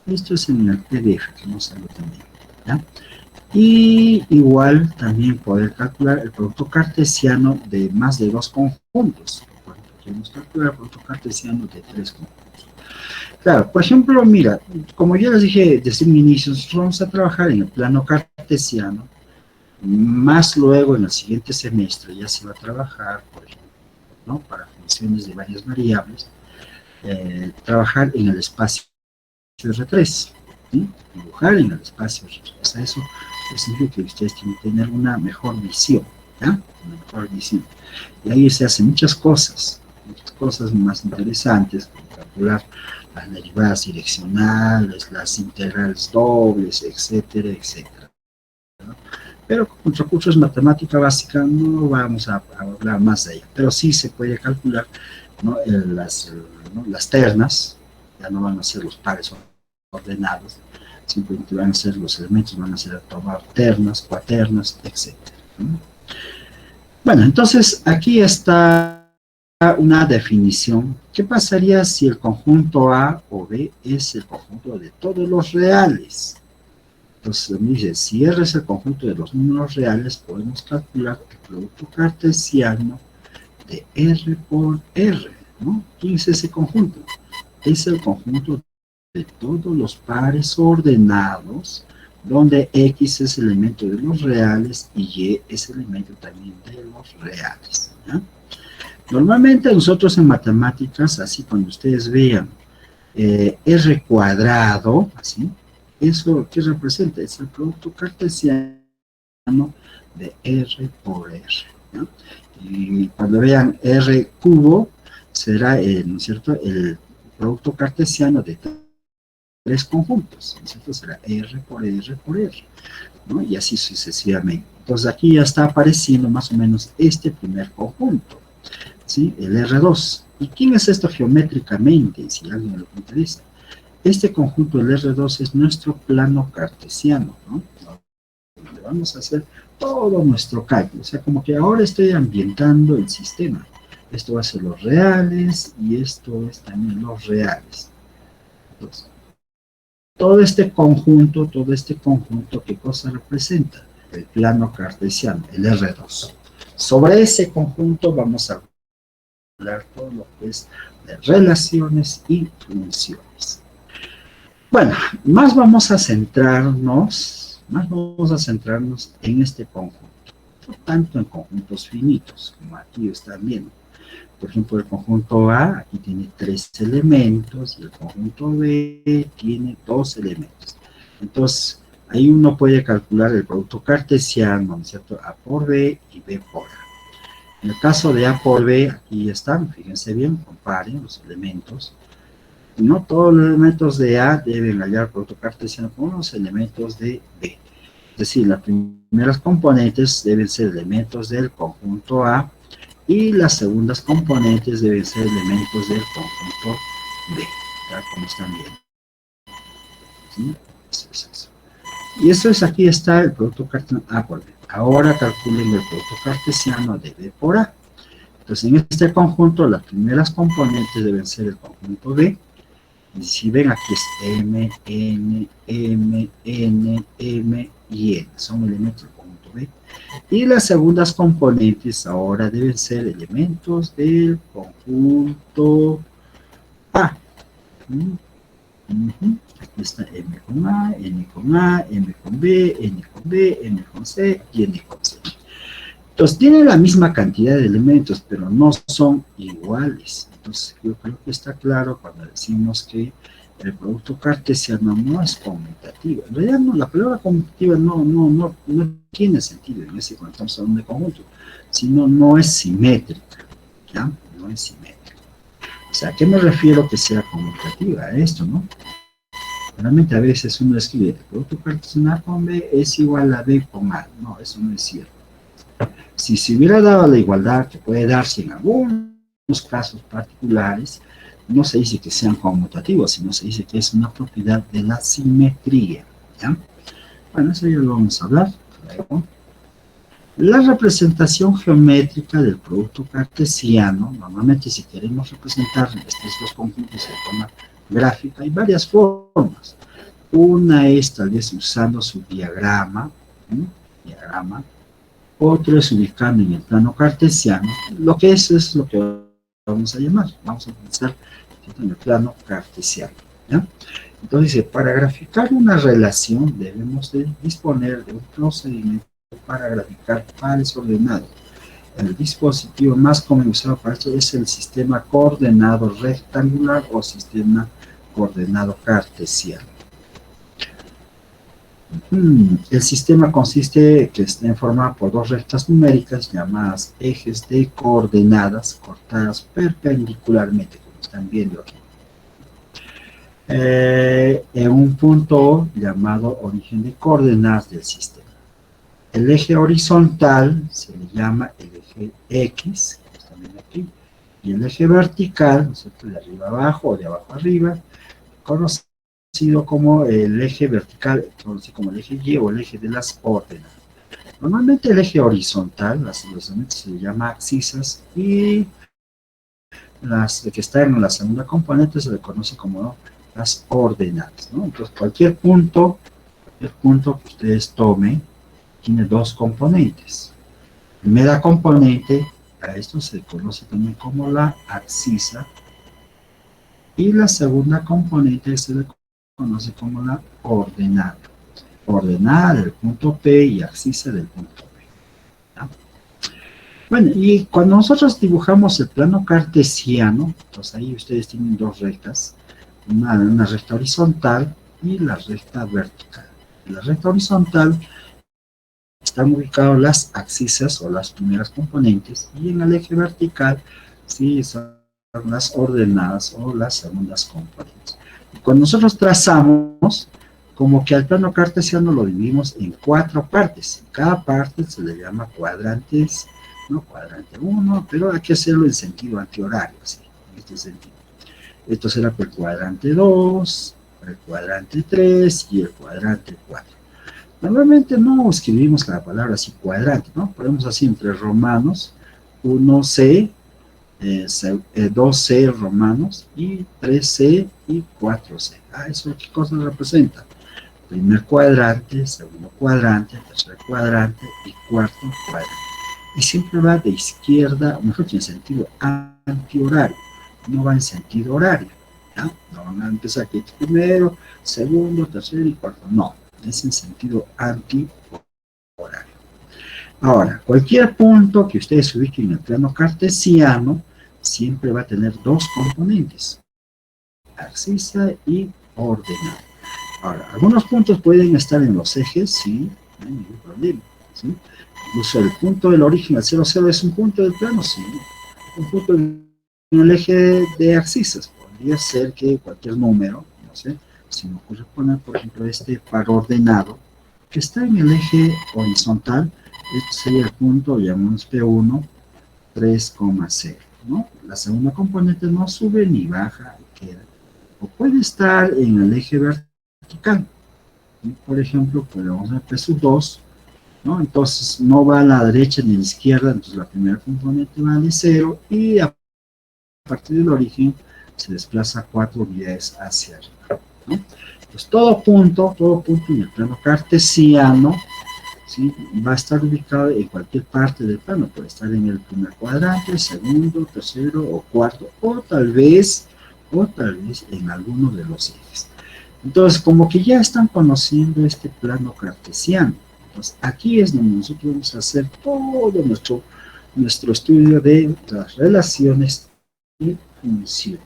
Esto es en el PDF, que no salió también, ¿ya? Y igual también poder calcular el producto cartesiano de más de dos conjuntos. Podemos calcular el producto cartesiano de tres conjuntos. Claro, por ejemplo, mira, como ya les dije desde un inicio, nosotros vamos a trabajar en el plano cartesiano, Más luego, en el siguiente semestre, ya se va a trabajar, por ejemplo, ¿no? Para funciones de varias variables, trabajar en el espacio R3, ¿sí? Dibujar en el espacio R3. O sea, eso significa que ustedes tienen que tener una mejor visión, ¿ya? Una mejor visión. Y ahí se hacen muchas cosas más interesantes, como calcular las derivadas direccionales, las integrales dobles, etcétera, etcétera, ¿no? Pero con recursos de matemática básica no vamos a hablar más de ella, pero sí se puede calcular, ¿no? Las ternas, ya no van a ser los pares ordenados, simplemente van a ser los elementos, van a ser tomar ternas, cuaternas, etcétera, ¿no? Bueno, entonces aquí está una definición. ¿Qué pasaría si el conjunto A o B es el conjunto de todos los reales? Entonces me dice, si R es el conjunto de los números reales, podemos calcular el producto cartesiano de R por R, ¿no? ¿Quién es ese conjunto? Es el conjunto de todos los pares ordenados, donde X es elemento de los reales y Y es elemento también de los reales, ¿ya? Normalmente nosotros en matemáticas, así cuando ustedes vean R cuadrado, así, ¿eso qué representa? Es el producto cartesiano de R por R, ¿no? Y cuando vean R cubo, será, ¿no es cierto?, el producto cartesiano de tres conjuntos, ¿no es cierto? Será R por R por R, ¿no? Y así sucesivamente. Entonces aquí ya está apareciendo más o menos este primer conjunto, ¿sí? El R2. ¿Y quién es esto geométricamente, si a alguien lo interesa? Este conjunto, el R2, es nuestro plano cartesiano, ¿no? Donde vamos a hacer todo nuestro cálculo. O sea, como que ahora estoy ambientando el sistema. Esto va a ser los reales y esto es también los reales. Entonces, todo este conjunto, ¿qué cosa representa? El plano cartesiano, el R2. Sobre ese conjunto vamos a hablar todo lo que es de relaciones y funciones. Bueno, más vamos a centrarnos en este conjunto, no tanto en conjuntos finitos, como aquí están viendo. Por ejemplo, el conjunto A, aquí tiene 3 elementos, y el conjunto B tiene 2 elementos. Entonces, ahí uno puede calcular el producto cartesiano, ¿no es cierto? A por B y B por A. En el caso de A por B, aquí están, fíjense bien, comparen los elementos. No todos los elementos de A deben hallar producto cartesiano con los elementos de B. Es decir, las primeras componentes deben ser elementos del conjunto A y las segundas componentes deben ser elementos del conjunto B, ¿ya? Como están viendo. ¿Sí? Eso es eso. Y eso es, aquí está el producto cartesiano A por B. Ahora calculen el producto cartesiano de B por A. Entonces, en este conjunto, las primeras componentes deben ser el conjunto B. Y si ven, aquí es M, N, M, N, M y N. Son elementos del conjunto B. Y las segundas componentes ahora deben ser elementos del conjunto A. Aquí está M con A, N con A, M con B, N con B, N con C y N con C. Entonces, tienen la misma cantidad de elementos, pero no son iguales. Entonces, yo creo que está claro cuando decimos que el producto cartesiano no es conmutativo. En realidad, no, la palabra conmutativa no tiene sentido en ese cuando estamos hablando de conjunto, sino no es simétrica, ¿ya? No es simétrica. O sea, ¿a qué me refiero que sea conmutativa? A esto, ¿no? Realmente a veces uno escribe, el producto cartesiano A con B es igual a B con A. No, eso no es cierto. Si se hubiera dado la igualdad, que puede darse en algunos casos particulares, no se dice que sean conmutativos, sino se dice que es una propiedad de la simetría, ¿ya? Bueno, eso ya lo vamos a hablar luego. La representación geométrica del producto cartesiano, normalmente si queremos representar estos dos conjuntos de forma gráfica, hay varias formas. Una es tal vez usando su diagrama, otro es ubicando en el plano cartesiano, lo que es lo que vamos a llamar, vamos a utilizar en el plano cartesiano, ¿ya? Entonces, para graficar una relación debemos de disponer de un procedimiento para graficar pares ordenados. El dispositivo más común usado para esto es el sistema coordenado rectangular o sistema coordenado cartesiano. El sistema consiste que está formado por dos rectas numéricas llamadas ejes de coordenadas cortadas perpendicularmente, como están viendo aquí. En un punto llamado origen de coordenadas del sistema. El eje horizontal se le llama el eje X, que está viendo aquí, y el eje vertical, ¿no es cierto?, de arriba abajo o de abajo arriba, conocido como el eje vertical, conocido como el eje Y o el eje de las órdenes. Normalmente el eje horizontal, los elementos se le llama abscisas, y las que están en la segunda componente se le conoce como las ordenadas, ¿no? Entonces cualquier punto que ustedes tomen tiene dos componentes. Primera componente, a esto se conoce también como la abscisa, y la segunda componente se le conoce como la ordenada. Ordenada del punto P y abscisa del punto P, ¿no? Bueno, y cuando nosotros dibujamos el plano cartesiano, entonces ahí ustedes tienen dos rectas, una recta horizontal y la recta vertical. En la recta horizontal están ubicadas las abscisas o las primeras componentes, y en el eje vertical sí son las ordenadas o las segundas componentes. Y cuando nosotros trazamos, como que al plano cartesiano lo dividimos en cuatro partes. Cada parte se le llama cuadrantes, ¿no? Cuadrante 1, pero hay que hacerlo en sentido antihorario, ¿sí? En este sentido. Esto será por el cuadrante 2, el cuadrante 3 y el cuadrante 4. Normalmente no escribimos la palabra así cuadrante, ¿no? Ponemos así entre romanos 1C, 2C romanos, y 3C y 4C. ¿Eso qué cosa representa? Primer cuadrante, segundo cuadrante, tercer cuadrante y cuarto cuadrante. Y siempre va de izquierda, mejor dicho, en sentido antihorario, no va en sentido horario, ¿no? No van a empezar aquí primero, segundo, tercero y cuarto, no, es en sentido antihorario. Ahora, cualquier punto que ustedes ubiquen en el plano cartesiano siempre va a tener dos componentes, abscisa y ordenada. Ahora, algunos puntos pueden estar en los ejes, sí, no hay ningún problema, ¿sí? Incluso el punto del origen al 0, 0 es un punto del plano, sí. Un punto en el eje de abscisas, podría ser que cualquier número, no sé, si me ocurre poner, por ejemplo, este par ordenado, que está en el eje horizontal, este sería el punto, llamamos P1, 3,0, ¿no? La segunda componente no sube ni baja, queda. O puede estar en el eje vertical, ¿sí? Por ejemplo, podemos ver P2, ¿no? Entonces no va a la derecha ni a la izquierda, entonces la primera componente va de 0, y a partir del origen se desplaza 4 unidades hacia arriba, ¿no? Entonces todo punto en el plano cartesiano, ¿sí?, va a estar ubicado en cualquier parte del plano, puede estar en el primer cuadrante, segundo, tercero o cuarto, o tal vez en alguno de los ejes. Entonces, como que ya están conociendo este plano cartesiano, entonces aquí es donde nosotros vamos a hacer todo nuestro estudio de las relaciones y funciones.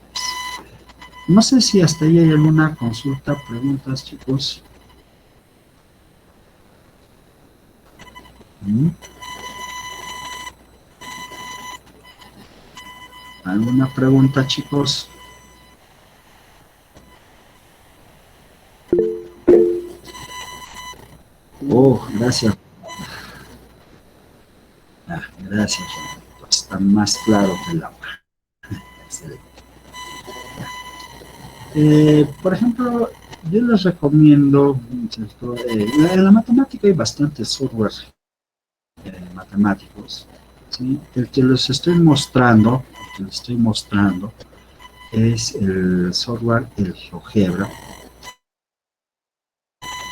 No sé si hasta ahí hay alguna consulta, preguntas, chicos. ¿Alguna pregunta, chicos? Oh, gracias. Gracias. Está más claro que el agua. Excelente. Por ejemplo, yo les recomiendo, ¿cierto? En la matemática hay bastantes software matemáticos, ¿sí? El que les estoy mostrando es el software, el GeoGebra,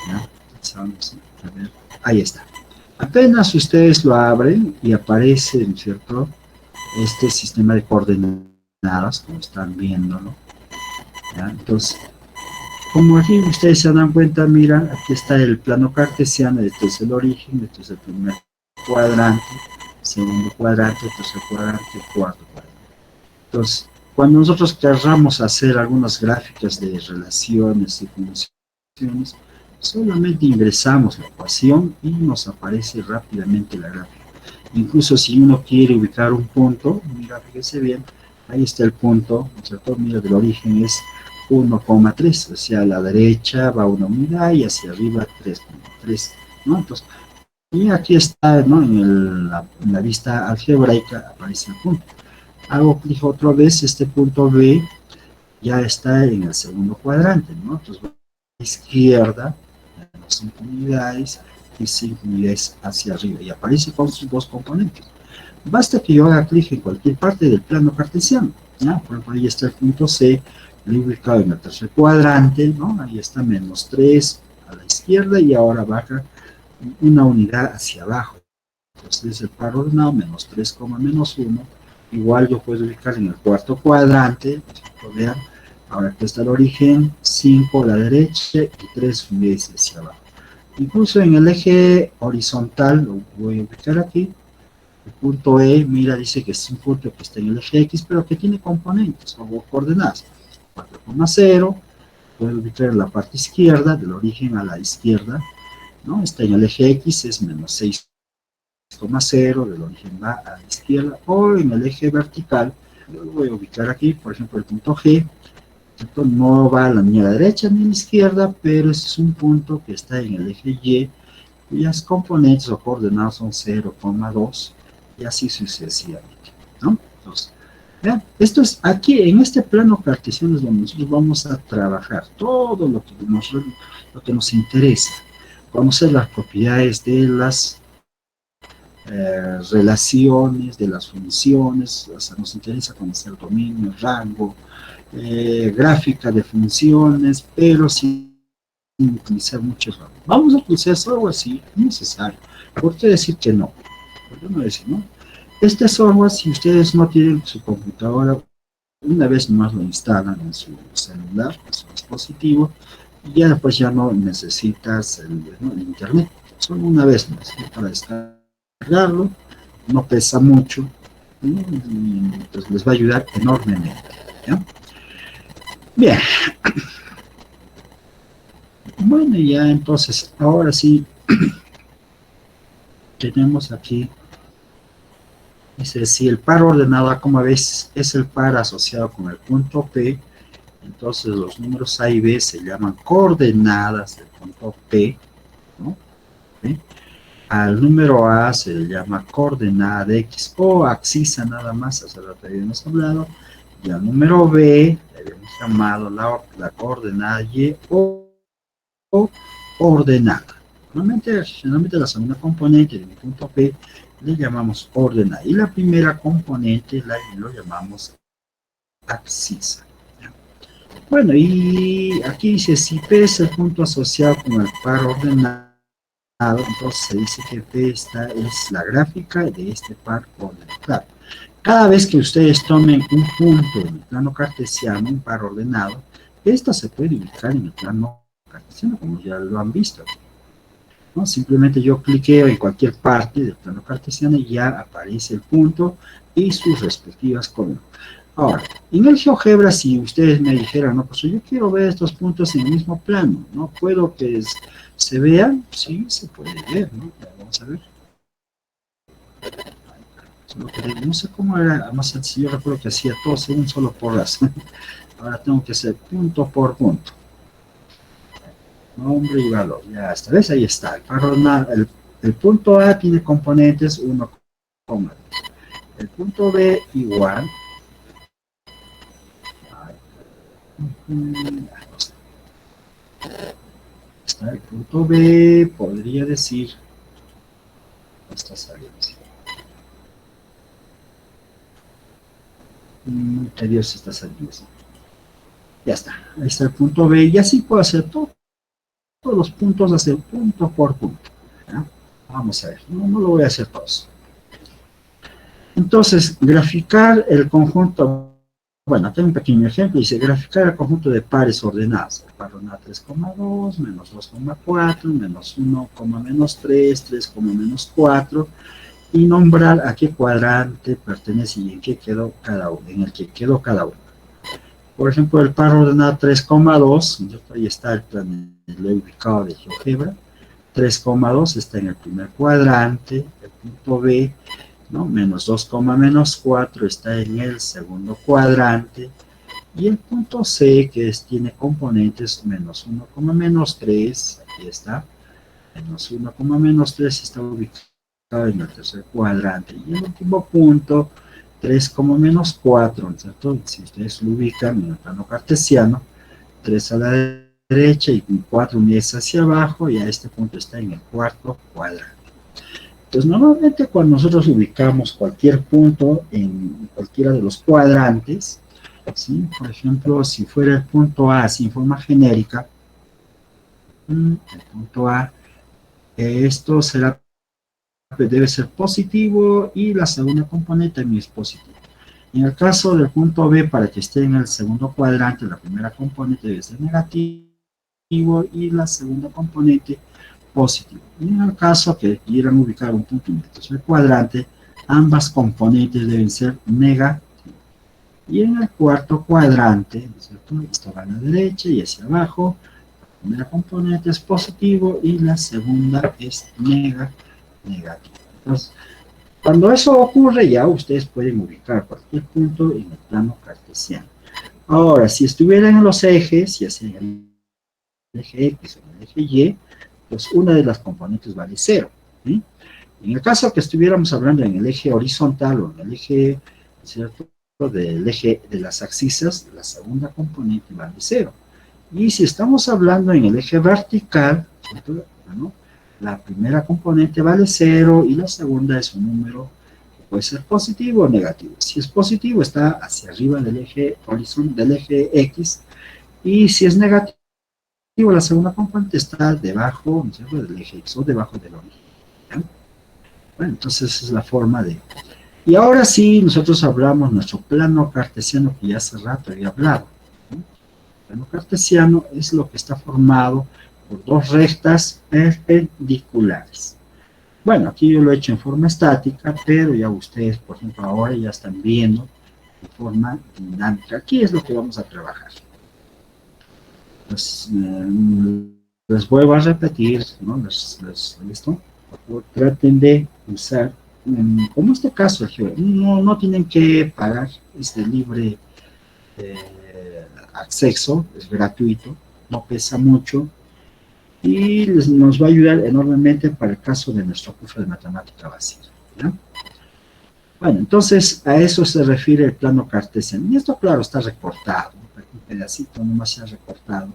¿ya? A ver, ahí está. Apenas ustedes lo abren y aparece, ¿cierto?, este sistema de coordenadas, como están viéndolo, ¿ya? Entonces, como aquí ustedes se dan cuenta, miran, aquí está el plano cartesiano, este es el origen, este es el primer cuadrante, segundo cuadrante, tercer cuadrante, cuarto cuadrante. Entonces, cuando nosotros querramos hacer algunas gráficas de relaciones y funciones, solamente ingresamos la ecuación y nos aparece rápidamente la gráfica. Incluso si uno quiere ubicar un punto, mira, fíjese bien, ahí está el punto, ¿no es cierto? Mira, del origen es 1,3, hacia la derecha va una unidad y hacia arriba 3,3, ¿no? Entonces, y aquí está, ¿no? En la vista algebraica aparece el punto. Hago clic otra vez, este punto B ya está en el segundo cuadrante, ¿no? Entonces, a la izquierda, las 5 unidades y 5 unidades hacia arriba, y aparece con sus dos componentes. Basta que yo haga clic en cualquier parte del plano cartesiano, ¿ya? Por ejemplo, ahí está el punto C, lo he ubicado en el tercer cuadrante, ¿no? Ahí está menos 3 a la izquierda y ahora baja una unidad hacia abajo. Entonces es el par ordenado, menos 3, menos 1. Igual yo puedo ubicar en el cuarto cuadrante, vean, ahora aquí está el origen, 5 a la derecha y 3 unidades hacia abajo. Incluso en el eje horizontal, lo voy a ubicar aquí, el punto E, mira, dice que es un punto que está en el eje X, pero que tiene componentes o coordenadas. 4,0, puedo ubicar en la parte izquierda, del origen a la izquierda, ¿no? Está en el eje X, es menos 6,0, del origen va a la izquierda, o en el eje vertical, yo lo voy a ubicar aquí, por ejemplo, el punto G, ¿cierto? No va ni a la derecha ni a la izquierda, pero es un punto que está en el eje Y, cuyas componentes o coordenadas son 0,2, y así sucesivamente, ¿no? Entonces, vean, esto es aquí, en este plano cartesiano es donde nosotros vamos a trabajar todo lo que nos interesa, conocer las propiedades de las relaciones, de las funciones, o sea, nos interesa conocer dominio, rango, gráfica de funciones, pero sin utilizar muchos ramos. Vamos a utilizar software si es necesario. ¿Por qué decir que no? ¿Por qué no decir no? Este software, si ustedes no tienen su computadora, una vez más lo instalan en su celular, en su dispositivo, y ya después ya no necesitas el internet. Solo una vez más, ¿no? Para descargarlo, no pesa mucho, ¿no? Y pues les va a ayudar enormemente, ¿ya? Bien. Bueno, ya entonces, ahora sí, tenemos aquí, dice, si el par ordenado, como ves, es el par asociado con el punto P, entonces los números A y B se llaman coordenadas del punto P, ¿no? ¿Sí? Al número A se le llama coordenada de X o axisa nada más, hace rato habíamos hablado, y al número B le habíamos llamado la coordenada Y o ordenada. Generalmente la segunda componente del punto P le llamamos ordenada y la primera componente lo llamamos axisa. Bueno, y aquí dice si P es el punto asociado con el par ordenado, entonces se dice que P esta es la gráfica de este par ordenado. Claro, cada vez que ustedes tomen un punto en el plano cartesiano, un par ordenado, esta se puede ubicar en el plano cartesiano, como ya lo han visto, ¿no? Simplemente yo cliqueo en cualquier parte del plano cartesiano y ya aparece el punto y sus respectivas columnas. Ahora, en el GeoGebra, si ustedes me dijeran, no, pues yo quiero ver estos puntos en el mismo plano, ¿no? ¿Puedo que se vean? Sí, se puede ver, ¿no? Vamos a ver. No sé cómo era más sencillo, yo recuerdo que hacía todo según solo porras. Ahora tengo que hacer punto por punto. Nombre y valor, ya está, ¿ves? Ahí está. El punto A tiene componentes 1,2. El punto B igual. Está el punto B, podría decir. Está saliendo. Que Dios está saliendo. Ya está, ahí está el punto B, y así puedo hacer todos los puntos, hacer punto por punto. ¿Ya? Vamos a ver, no lo voy a hacer todos. Entonces, graficar el conjunto bueno, aquí hay un pequeño ejemplo, dice graficar el conjunto de pares ordenados. El par ordenado 3,2, menos 2,4, menos 1, menos 3, 3, menos 4, y nombrar a qué cuadrante pertenece y en qué quedó cada uno, en el que quedó cada uno. Por ejemplo, el par ordenado 3,2, ahí está el plan, lo he ubicado de GeoGebra. 3,2 está en el primer cuadrante, el punto B, ¿no? Menos 2, menos 4 está en el segundo cuadrante, y el punto C, que tiene componentes menos 1, menos 3, aquí está, menos 1, menos 3 está ubicado en el tercer cuadrante, y el último punto, 3, menos 4, ¿cierto? Si ustedes lo ubican en el plano cartesiano, 3 a la derecha y 4 unidades hacia abajo, y a este punto está en el cuarto cuadrante. Entonces, normalmente cuando nosotros ubicamos cualquier punto en cualquiera de los cuadrantes, ¿sí? Por ejemplo, si fuera el punto A sin forma genérica, el punto A, esto debe ser positivo y la segunda componente también es positiva. En el caso del punto B, para que esté en el segundo cuadrante, la primera componente debe ser negativo y la segunda componente positivo. Y en el caso que quieran ubicar un punto en el tercer cuadrante, ambas componentes deben ser negativas. Y en el cuarto cuadrante, ¿cierto? Esto va a la derecha y hacia abajo. La primera componente es positivo y la segunda es negativa. Entonces, cuando eso ocurre, ya ustedes pueden ubicar cualquier punto en el plano cartesiano. Ahora, si estuvieran en los ejes, ya sea en el eje X o en el eje Y, pues una de las componentes vale 0. ¿Sí? En el caso que estuviéramos hablando en el eje horizontal o en el eje, ¿cierto?, del eje de las abscisas, la segunda componente vale 0. Y si estamos hablando en el eje vertical, ¿cierto?, bueno, la primera componente vale 0 y la segunda es un número que puede ser positivo o negativo. Si es positivo, está hacia arriba del eje horizontal, del eje X, y si es negativo, la segunda componente está debajo, ¿no?, del eje X o debajo del origen. ¿Ya? Bueno, entonces esa es la forma de... Y ahora sí, nosotros hablamos nuestro plano cartesiano, que ya hace rato había hablado. ¿No? El plano cartesiano es lo que está formado por dos rectas perpendiculares. Bueno, aquí yo lo he hecho en forma estática, pero ya ustedes, por ejemplo, ahora ya están viendo de forma dinámica. Aquí es lo que vamos a trabajar. Pues, les vuelvo a repetir, ¿no? ¿Listo? Por favor, traten de usar, como este caso, no tienen que pagar, es de libre acceso, es gratuito, no pesa mucho, y nos va a ayudar enormemente para el caso de nuestro curso de matemática básica. ¿Ya? Bueno, entonces a eso se refiere el plano cartesiano. Y esto, claro, está recortado, ¿no? Un pedacito nomás se ha recortado.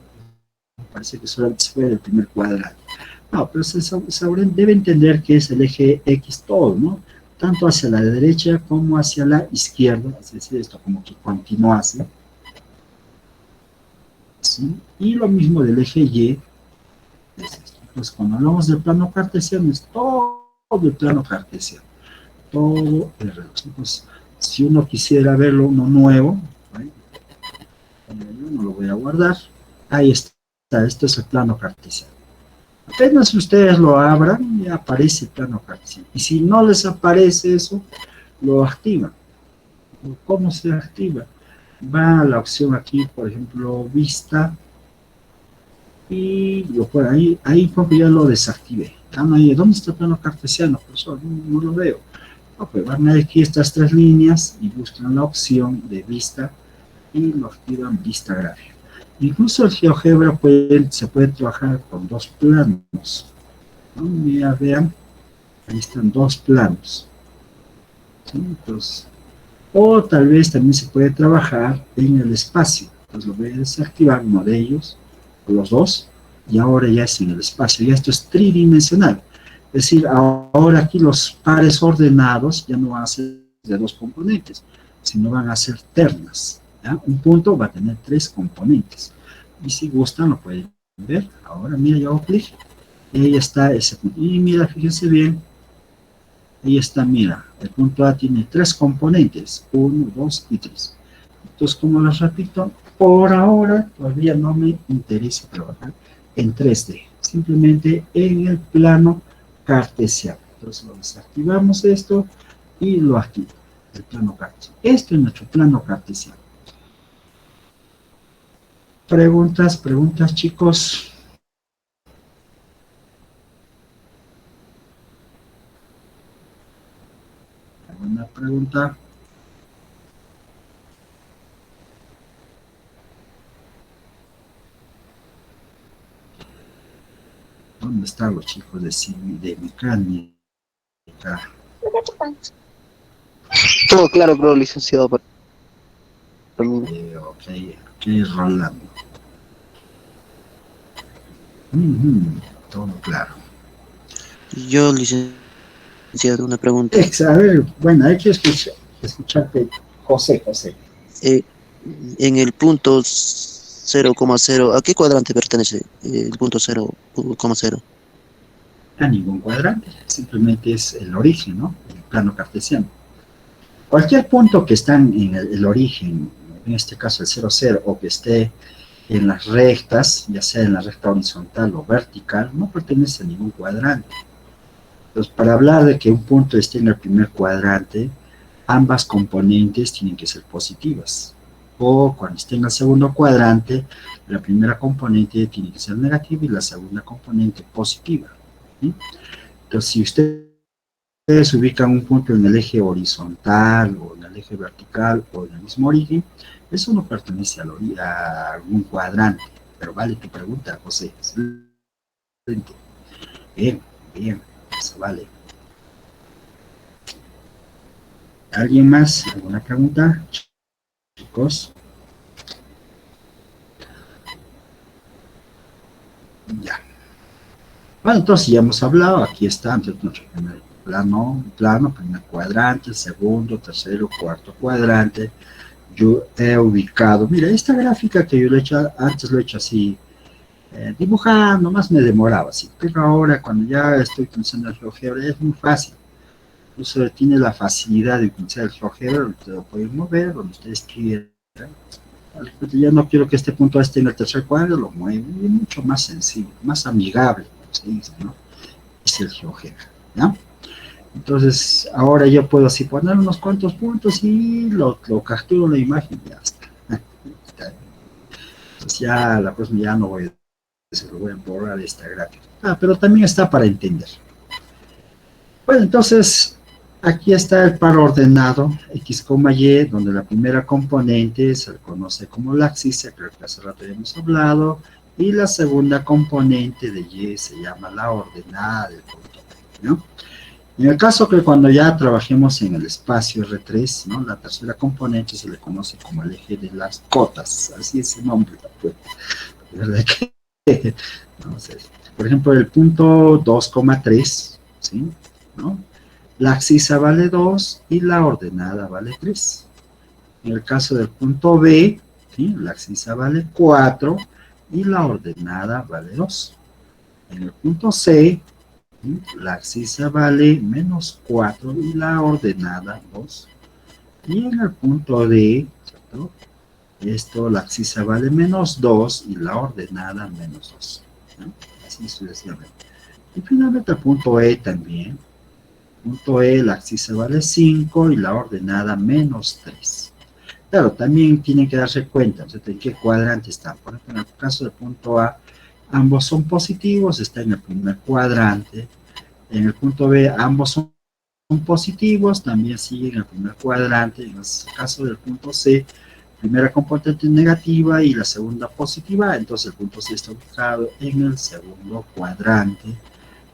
Me parece que solamente fue el primer cuadrante. No, pero se debe entender que es el eje X todo, ¿no? Tanto hacia la derecha como hacia la izquierda, es decir, esto como que continúa así. ¿Sí? Y lo mismo del eje Y. Pues cuando hablamos del plano cartesiano, es todo el plano cartesiano, todo el reloj. Pues, si uno quisiera verlo, uno nuevo, ¿sí? Yo no lo voy a guardar, ahí está, este es el plano cartesiano. Apenas ustedes lo abran, ya aparece el plano cartesiano, y si no les aparece eso, lo activan. ¿Cómo se activa? Va a la opción aquí, por ejemplo, vista, y lo pueden, ahí porque ya lo desactivé. ¿Dónde está el plano cartesiano, profesor? No lo veo. Pues van a ver aquí estas tres líneas y buscan la opción de vista y lo activan vista gráfica. Incluso el GeoGebra se puede trabajar con dos planos, ¿no? Ya vean, ahí están dos planos, ¿sí? Entonces, o tal vez también se puede trabajar en el espacio. Entonces lo voy a desactivar, uno de ellos, o los dos, y ahora ya es en el espacio, ya esto es tridimensional. Es decir, ahora aquí los pares ordenados ya no van a ser de dos componentes, sino van a ser ternas. ¿Ya? Un punto va a tener tres componentes. Y si gustan, lo pueden ver. Ahora, mira, yo hago clic. Y ahí está ese punto. Y mira, fíjense bien. Ahí está, mira. El punto A tiene tres componentes. 1, 2 y 3. Entonces, como les repito, por ahora todavía no me interesa trabajar en 3D, simplemente en el plano cartesiano. Entonces, lo desactivamos esto y lo activo, el plano cartesiano. Esto es nuestro plano cartesiano. Preguntas, chicos. ¿Alguna pregunta? ¿Dónde están los chicos de mecánica? Todo claro, bro, licenciado. Ok, Rolando. Todo claro. Yo, licenciado, una pregunta. A ver, bueno, hay que escucharte, José. Eh, en el punto 0,0, ¿a qué cuadrante pertenece el punto 0,0? A ningún cuadrante, simplemente es el origen, ¿no? El plano cartesiano. Cualquier punto que está en el origen, en este caso el 0,0, o que esté en las rectas, ya sea en la recta horizontal o vertical, no pertenece a ningún cuadrante. Entonces, para hablar de que un punto esté en el primer cuadrante, ambas componentes tienen que ser positivas. O cuando esté en el segundo cuadrante, la primera componente tiene que ser negativa y la segunda componente positiva. ¿Sí? Entonces, si ustedes ubican un punto en el eje horizontal o en el eje vertical o en el mismo origen, eso no pertenece a algún cuadrante. Pero vale tu pregunta, José. Bien, eso vale. ¿Alguien más? ¿Alguna pregunta? Chicos. Ya. Bueno, entonces ya hemos hablado, aquí está nuestro primer primer cuadrante, segundo, tercero, cuarto cuadrante. Yo he ubicado, mira, esta gráfica que yo le he hecho, antes lo he hecho así, dibujando, más me demoraba así, pero ahora cuando ya estoy utilizando el GeoGebra es muy fácil. Incluso tiene la facilidad de utilizar el GeoGebra, lo pueden mover donde ustedes quieran. Ya no quiero que este punto esté en el tercer cuadro, lo mueve, es mucho más sencillo, más amigable, se dice, ¿no? Es el GeoGebra, ¿no? Entonces, ahora yo puedo así poner unos cuantos puntos y lo capturo la imagen y ya está. Entonces ya la próxima ya no voy a borrar esta gráfica. Pero también está para entender. Bueno, entonces, aquí está el par ordenado, x, y, donde la primera componente se conoce como la abscisa, creo que hace rato ya hemos hablado, y la segunda componente de y se llama la ordenada del punto, ¿no? En el caso que cuando ya trabajemos en el espacio R3, ¿no? La tercera componente se le conoce como el eje de las cotas, así es el nombre, pues, ¿verdad que? No sé. Por ejemplo, el punto 2,3, ¿sí? ¿No? La abscisa vale 2 y la ordenada vale 3. En el caso del punto B, ¿sí? La abscisa vale 4 y la ordenada vale 2. En el punto C, ¿sí? La abscisa vale menos 4 y la ordenada 2. Y en el punto D, ¿cierto? La abscisa vale menos 2 y la ordenada menos 2. ¿No? Así sucesivamente. Y finalmente el punto E también. Punto E, la abscisa vale 5 y la ordenada menos 3. Claro, también tienen que darse cuenta, ¿sí? En qué cuadrante están. Por ejemplo, en el caso del punto A, ambos son positivos, está en el primer cuadrante. En el punto B, ambos son positivos, también sigue en el primer cuadrante. En el caso del punto C, primera componente negativa y la segunda positiva, entonces el punto C está ubicado en el segundo cuadrante.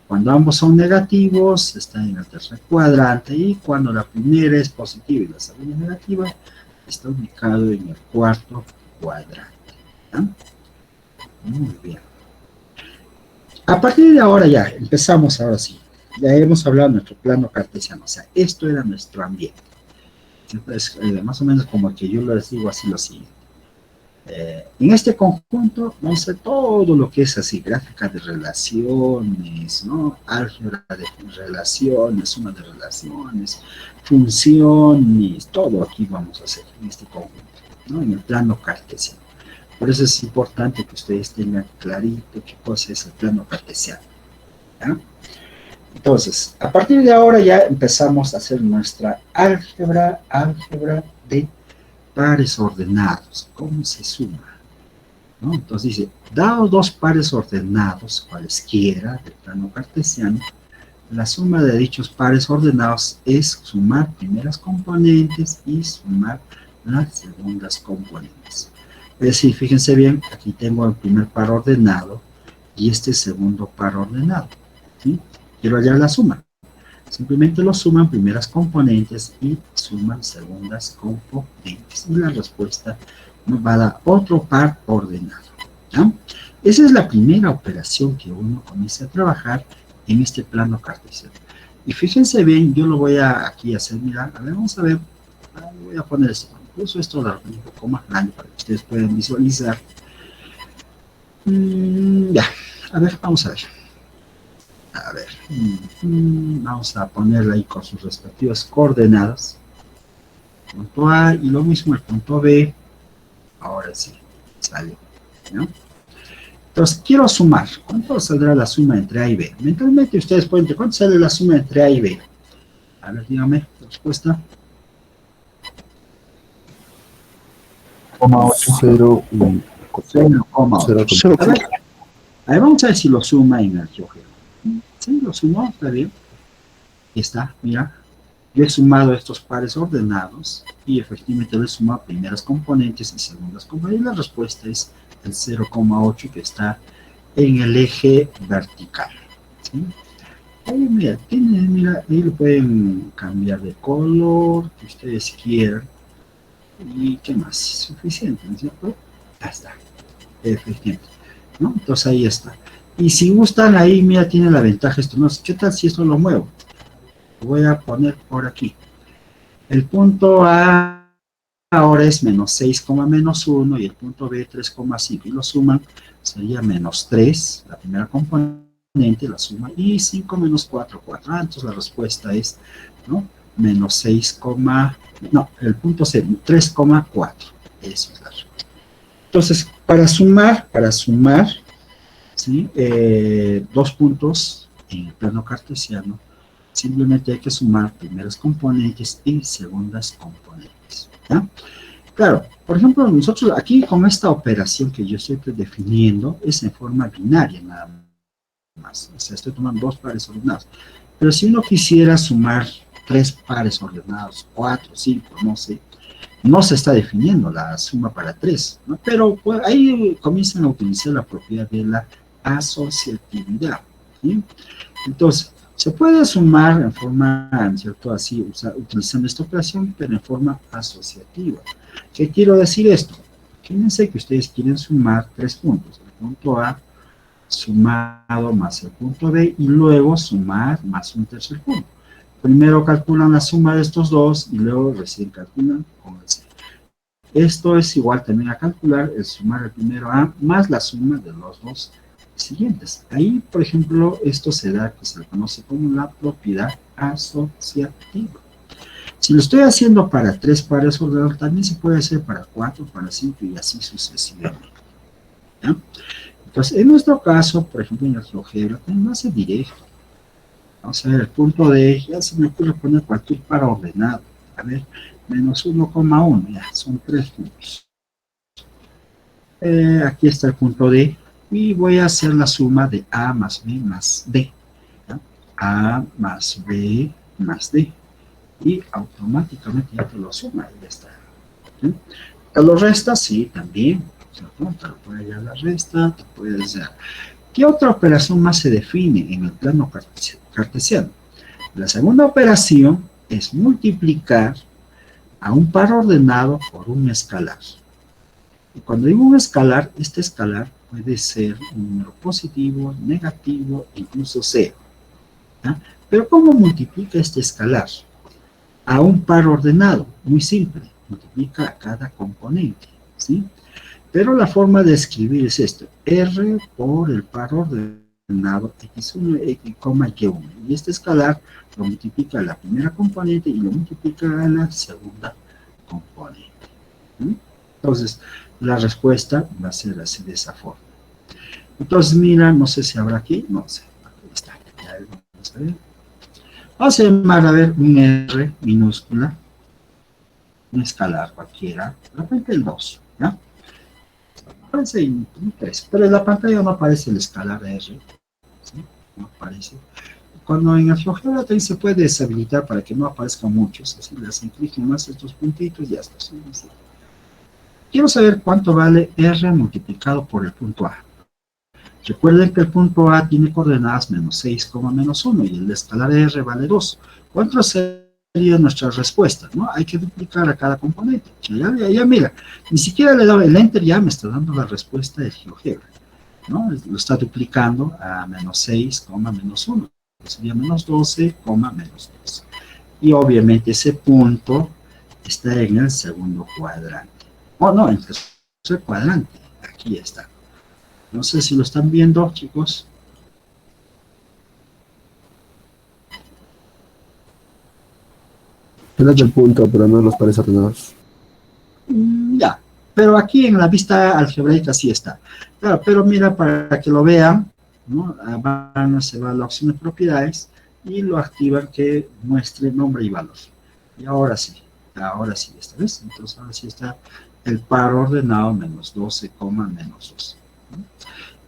Cuando ambos son negativos, está en el tercer cuadrante, y cuando la primera es positiva y la segunda es negativa, está ubicado en el cuarto cuadrante. ¿Ah? Muy bien. A partir de ahora ya, empezamos ahora sí. Ya hemos hablado de nuestro plano cartesiano, o sea, esto era nuestro ambiente. Entonces, más o menos como que yo les digo así lo siguiente. En este conjunto vamos a ver todo lo que es así, gráfica de relaciones, ¿no? Álgebra de relaciones, suma de relaciones, funciones, todo aquí vamos a hacer en este conjunto. ¿no? En el plano cartesiano. Por eso es importante que ustedes tengan clarito qué cosa es el plano cartesiano. ¿Ya? Entonces, a partir de ahora ya empezamos a hacer nuestra álgebra de pares ordenados. ¿Cómo se suma? ¿No? Entonces dice, dado dos pares ordenados, cualesquiera, del plano cartesiano, la suma de dichos pares ordenados es sumar primeras componentes y sumar las segundas componentes. Es decir, fíjense bien, aquí tengo el primer par ordenado y este segundo par ordenado. ¿Sí? Quiero hallar la suma. Simplemente lo suman primeras componentes y suman segundas componentes. Y la respuesta nos va a dar otro par ordenado. ¿Ya? Esa es la primera operación que uno comienza a trabajar en este plano cartesiano. Y fíjense bien, yo lo voy a aquí hacer, mira, a ver, vamos a ver, voy a poner esto, incluso esto lo un poco más grande para que ustedes puedan visualizar. Ya, a ver, vamos a ver. A ver, vamos a ponerla ahí con sus respectivas coordenadas. Punto A y lo mismo el punto B. Ahora sí, sale, ¿no? Entonces, quiero sumar. ¿Cuánto saldrá la suma entre A y B? Mentalmente ustedes pueden decir, ¿cuánto sale la suma entre A y B? A ver, dígame, la respuesta. 0 y 0,8. A ver, vamos a ver si lo suma en el GeoGebra. Sí, lo sumó, está bien. Ahí está, mira. Yo he sumado estos pares ordenados y efectivamente le he sumado primeras componentes y segundas componentes. Y la respuesta es el 0,8 que está en el eje vertical. ¿Sí? Ahí, mira, ahí lo pueden cambiar de color, que ustedes quieran. ¿Y qué más? Suficiente, ¿no es cierto? Ya está. Efectivamente. ¿No? Entonces ahí está. Y si gustan, ahí, mira, tiene la ventaja esto. ¿No? ¿Qué tal si esto lo muevo? Lo voy a poner por aquí. El punto A ahora es menos 6, menos 1 y el punto B 3,5 y lo suman, sería menos 3, la primera componente, la suma, y 5 menos 4, 4. Entonces la respuesta es, ¿no? Menos 6, no, el punto C, 3,4. Eso es la respuesta. Entonces, para sumar, ¿sí? Dos puntos en el plano cartesiano, simplemente hay que sumar primeras componentes y segundas componentes. ¿Ya? Claro, por ejemplo, nosotros aquí con esta operación que yo estoy definiendo es en forma binaria nada más. O sea, estoy tomando dos pares ordenados. Pero si uno quisiera sumar tres pares ordenados, 4, 5, no sé, no se está definiendo la suma para 3, ¿no? Pero pues, ahí comienzan a utilizar la propiedad de la asociatividad. ¿Sí? Entonces, se puede sumar en forma, ¿cierto? Así, utilizando esta operación, pero en forma asociativa. ¿Qué quiero decir esto? Fíjense que ustedes quieren sumar 3 puntos. El punto A sumado más el punto B y luego sumar más un tercer punto. Primero calculan la suma de estos dos y luego recién calculan con el C. Esto es igual también a calcular el sumar el primero A más la suma de los dos siguientes. Ahí, por ejemplo, esto se da, que se le conoce como la propiedad asociativa. Si lo estoy haciendo para 3 pares ordenados, también se puede hacer para 4, para 5 y así sucesivamente. ¿Ya? Entonces, en nuestro caso, por ejemplo, en el GeoGebra, tenemos hacer directo. Vamos a ver, el punto D, ya se me ocurre poner cualquier par ordenado. A ver, menos 1,1, ya, son 3 puntos. Aquí está el punto D. Y voy a hacer la suma de A más B más D. ¿Ya? A más B más D. Y automáticamente ya te lo suma y ya está. ¿Sí? ¿Te lo resta? Sí, también. Te lo puede hallar la resta, te puede hacer. ¿Qué otra operación más se define en el plano cartesiano? La segunda operación es multiplicar a un par ordenado por un escalar. Y cuando digo un escalar, este escalar puede ser un número positivo, negativo, incluso cero. ¿Ya? Pero ¿cómo multiplica este escalar? A un par ordenado, muy simple, multiplica a cada componente, ¿sí? Pero la forma de escribir es esto, R por el par ordenado X1, X, Y1. Y este escalar lo multiplica a la primera componente y lo multiplica a la segunda componente. ¿Sí? Entonces, la respuesta va a ser así de esa forma. Entonces, mira, no sé si habrá aquí, no sé, aquí está. Ya vamos a ver. Vamos a llamar a ver un R minúscula, un escalar cualquiera, de repente el 2, ¿ya? Aparece en 3, pero en la pantalla no aparece el escalar R, ¿sí? No aparece. Cuando en el GeoGebra también se puede deshabilitar para que no aparezcan muchos, así le hacen clic nomás estos puntitos y ya está. ¿Sí? Quiero saber cuánto vale R multiplicado por el punto A. Recuerden que el punto A tiene coordenadas menos 6, menos 1 y el escalar R vale 2. ¿Cuánto sería nuestra respuesta? ¿No? Hay que duplicar a cada componente. Ya mira, ni siquiera le he dado el enter, ya me está dando la respuesta del GeoGebra, ¿no? Lo está duplicando a menos 6, menos 1. Sería menos 12, menos 2. Y obviamente ese punto está en el segundo cuadrante. Oh, no, en el tercer cuadrante. Aquí está. No sé si lo están viendo, chicos. Tienes el punto, pero no los parece ordenados. Ya, pero aquí en la vista algebraica sí está. Claro, pero mira, para que lo vean, ¿no? Se va a la opción de propiedades y lo activan que muestre nombre y valor. Y ahora sí, ¿esta vez? Entonces ahora sí está el par ordenado menos 12, menos 2.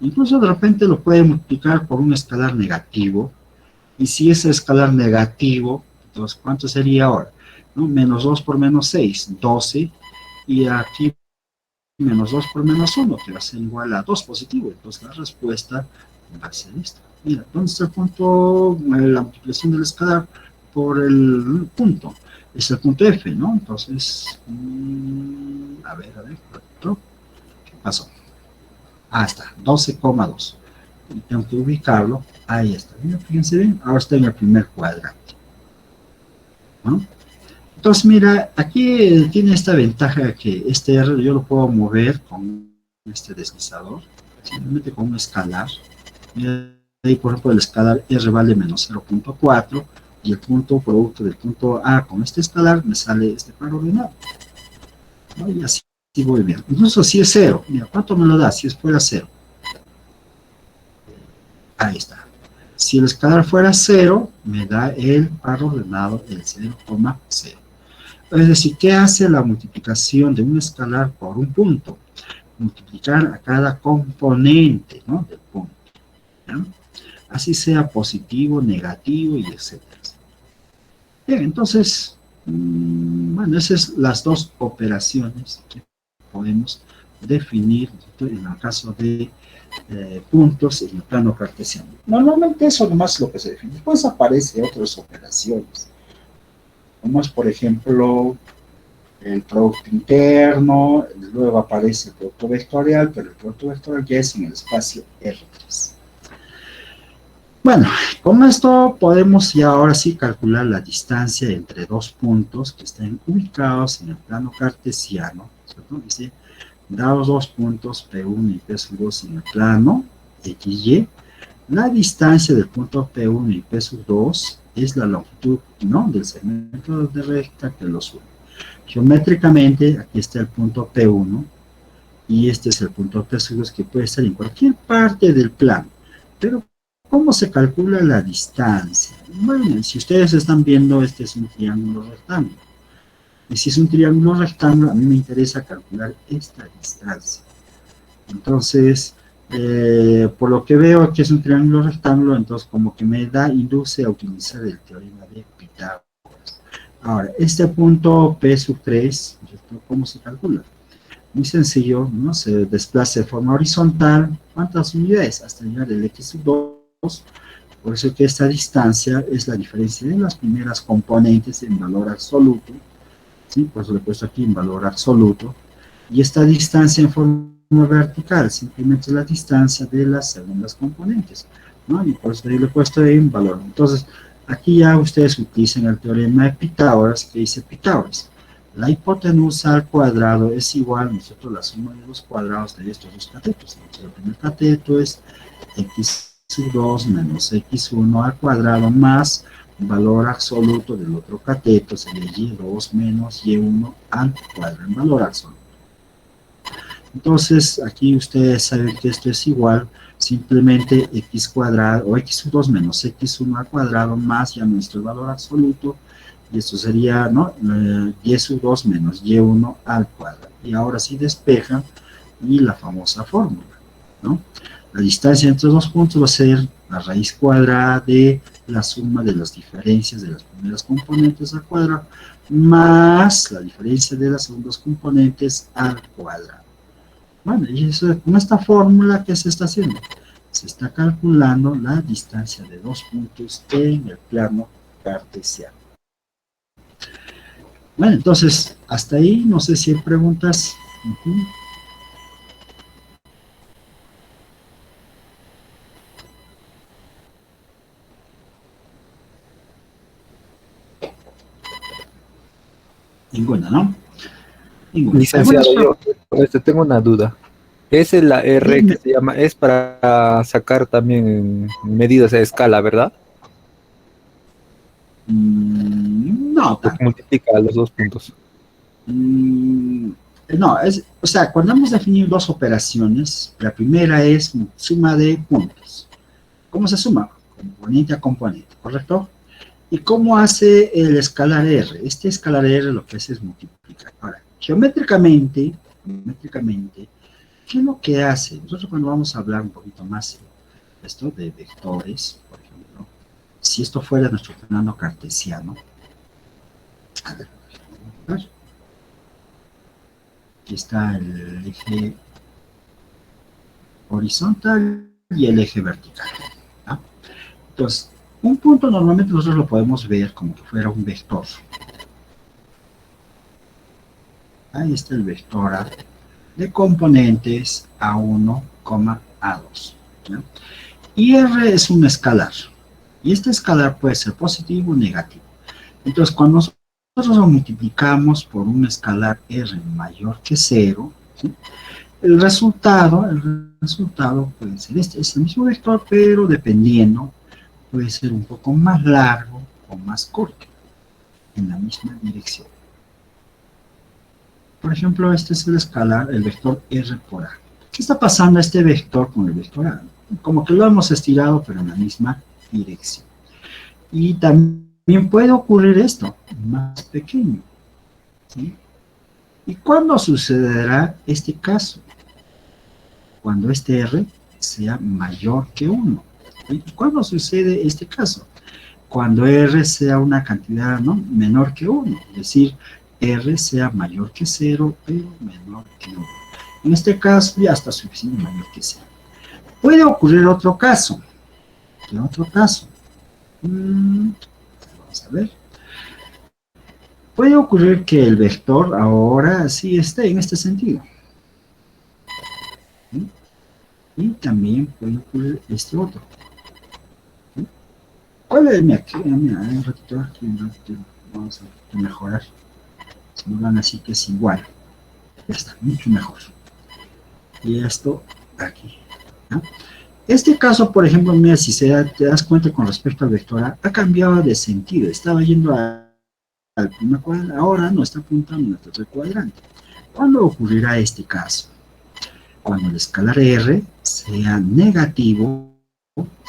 Incluso de repente lo puede multiplicar por un escalar negativo, y si es escalar negativo, entonces ¿cuánto sería ahora? ¿No? Menos 2 por menos 6, 12, y aquí menos 2 por menos 1, que va a ser igual a 2 positivo, entonces la respuesta va a ser esta. Mira, ¿dónde está el punto? La multiplicación del escalar por el punto, es el punto F, ¿no? Entonces, a ver, correcto. ¿Qué pasó? Ah, está, 12,2. Y tengo que ubicarlo, ahí está. Mira, fíjense bien, ahora está en el primer cuadrante, ¿no? Entonces, mira, aquí tiene esta ventaja que este R yo lo puedo mover con este deslizador, simplemente con un escalar. Mira, ahí, por ejemplo, el escalar R vale menos 0,4 y el punto producto del punto A con este escalar me sale este par ordenado, ¿no? Y así voy bien. Incluso si es 0, mira, ¿cuánto me lo da si es fuera 0? Ahí está. Si el escalar fuera 0, me da el par ordenado del 0,0. Es decir, ¿qué hace la multiplicación de un escalar por un punto? Multiplicar a cada componente, ¿no? Del punto, ¿ya? Así sea positivo, negativo y etcétera. Bien, entonces, bueno, esas son las dos operaciones que podemos definir en el caso de puntos en el plano cartesiano. Normalmente eso nomás es lo que se define. Después aparecen otras operaciones, como es, por ejemplo, el producto interno, luego aparece el producto vectorial, pero el producto vectorial ya es en el espacio R3. Bueno, con esto podemos ya ahora sí calcular la distancia entre dos puntos que estén ubicados en el plano cartesiano, ¿cierto? Dice, dados dos puntos P1 y P2 en el plano XY, la distancia del punto P1 y P2 es la longitud, ¿no?, del segmento de recta que los une. Geométricamente, aquí está el punto P1 y este es el punto P2 que puede estar en cualquier parte del plano. Pero, ¿cómo se calcula la distancia? Bueno, si ustedes están viendo, este es un triángulo rectángulo. Y si es un triángulo rectángulo, a mí me interesa calcular esta distancia. Entonces, por lo que veo que es un triángulo rectángulo, entonces como que me induce a utilizar el teorema de Pitágoras. Ahora, este punto P sub 3, ¿cómo se calcula? Muy sencillo, ¿no? Se desplaza de forma horizontal, ¿cuántas unidades? Hasta llegar al X sub 2, por eso que esta distancia es la diferencia de las primeras componentes en valor absoluto, ¿sí? Por eso lo he puesto aquí en valor absoluto, y esta distancia en forma vertical, simplemente es la distancia de las segundas componentes, ¿no? Y por eso yo lo he puesto en valor. Entonces, aquí ya ustedes utilizan el teorema de Pitágoras, que dice Pitágoras, la hipotenusa al cuadrado es igual, nosotros la suma de los cuadrados de estos dos catetos. Entonces, el primer cateto es x sub 2 menos x1 al cuadrado más valor absoluto del otro cateto, sería y2 menos y1 al cuadrado en valor absoluto. Entonces, aquí ustedes saben que esto es igual, simplemente x cuadrado, o x2 menos x1 al cuadrado, más ya nuestro valor absoluto, y esto sería, ¿no? Y sub 2 menos y1 al cuadrado. Y ahora sí despeja, y la famosa fórmula, ¿no? La distancia entre dos puntos va a ser la raíz cuadrada de la suma de las diferencias de las primeras componentes al cuadrado, más la diferencia de las segundas componentes al cuadrado. Bueno, y eso, con esta fórmula, ¿qué se está haciendo? Se está calculando la distancia de dos puntos en el plano cartesiano. Bueno, entonces, hasta ahí, no sé si hay preguntas. Ninguna, ¿no? Ninguna. Licenciado, yo tengo una duda. ¿Es la R Dime. que se llama, es para sacar también medidas a escala, verdad? No, Porque multiplica los dos puntos. no, o sea, cuando hemos definido dos operaciones, la primera es suma de puntos. ¿Cómo se suma? Componente a componente, ¿correcto? ¿Y cómo hace el escalar R? Este escalar R lo que hace es multiplicar. Ahora, geométricamente, ¿qué es lo que hace? Nosotros cuando vamos a hablar un poquito más de esto, de vectores, por ejemplo, si esto fuera nuestro plano cartesiano, a ver, aquí está el eje horizontal y el eje vertical, ¿no? Entonces, un punto normalmente nosotros lo podemos ver como que fuera un vector. Ahí está el vector A de componentes A1, A2, ¿no? Y R es un escalar. Y este escalar puede ser positivo o negativo. Entonces, cuando nosotros lo multiplicamos por un escalar R mayor que 0, ¿sí? el resultado puede ser este mismo vector, pero dependiendo, puede ser un poco más largo o más corto, en la misma dirección. Por ejemplo, este es el escalar, el vector R por A. ¿Qué está pasando a este vector con el vector A? Como que lo hemos estirado, pero en la misma dirección. Y también puede ocurrir esto, más pequeño, ¿sí? ¿Y cuándo sucederá este caso? Cuando este R sea mayor que 1. ¿Y cuándo sucede este caso? Cuando R sea una cantidad, ¿no?, menor que 1, es decir, R sea mayor que 0, pero menor que 1. En este caso ya está suficiente mayor que 0. Puede ocurrir otro caso. ¿Qué otro caso? Vamos a ver. Puede ocurrir que el vector ahora sí esté en este sentido. ¿Sí? Y también puede ocurrir este otro. ¿Sí? ¿Cuál es? Mira, un ratito, vamos a mejorar. Si no van así que es igual. Ya está, mucho mejor. Y esto aquí, ¿no? Este caso, por ejemplo, mira, si te das cuenta con respecto al vector A, ha cambiado de sentido. Estaba yendo al primer cuadrante, ahora no está apuntando al tercer cuadrante. ¿Cuándo ocurrirá este caso? Cuando el escalar R sea negativo,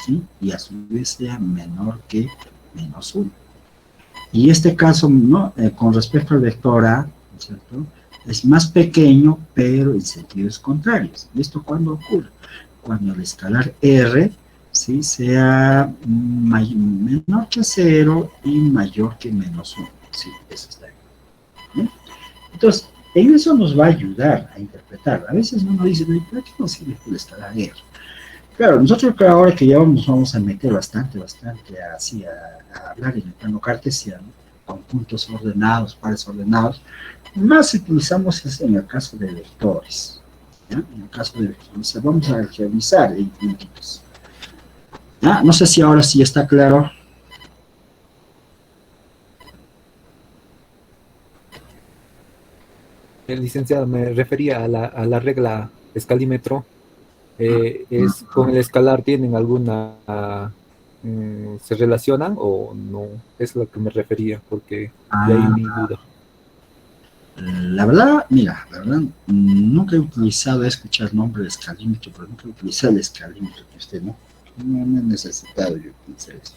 ¿sí?, y a su vez sea menor que menos 1. Y este caso, ¿no?, con respecto al vector A, ¿cierto?, es más pequeño, pero en sentidos contrarios. ¿Y esto cuándo ocurre? Cuando el escalar R, ¿sí?, sea menor que 0 y mayor que menos 1. Sí, eso está bien. Entonces, en eso nos va a ayudar a interpretar. A veces uno dice, ¿para qué nos sirve el escalar R? Claro, nosotros ahora que ya nos vamos a meter bastante así a hablar en el plano cartesiano, con puntos ordenados, pares ordenados, más utilizamos es en el caso de vectores. ¿Ya? En el caso de vectores, vamos a realizar en puntitos. ¿Ya? No sé si ahora sí está claro. El licenciado me refería a la regla escalímetro. ¿Es con el escalar tienen alguna, se relacionan o no? Es lo que me refería, porque de ahí mi duda. La verdad, mira, la verdad, nunca he utilizado, he escuchado el nombre de escalímetro, pero nunca he utilizado el escalímetro que usted, ¿no? No he necesitado yo utilizar eso.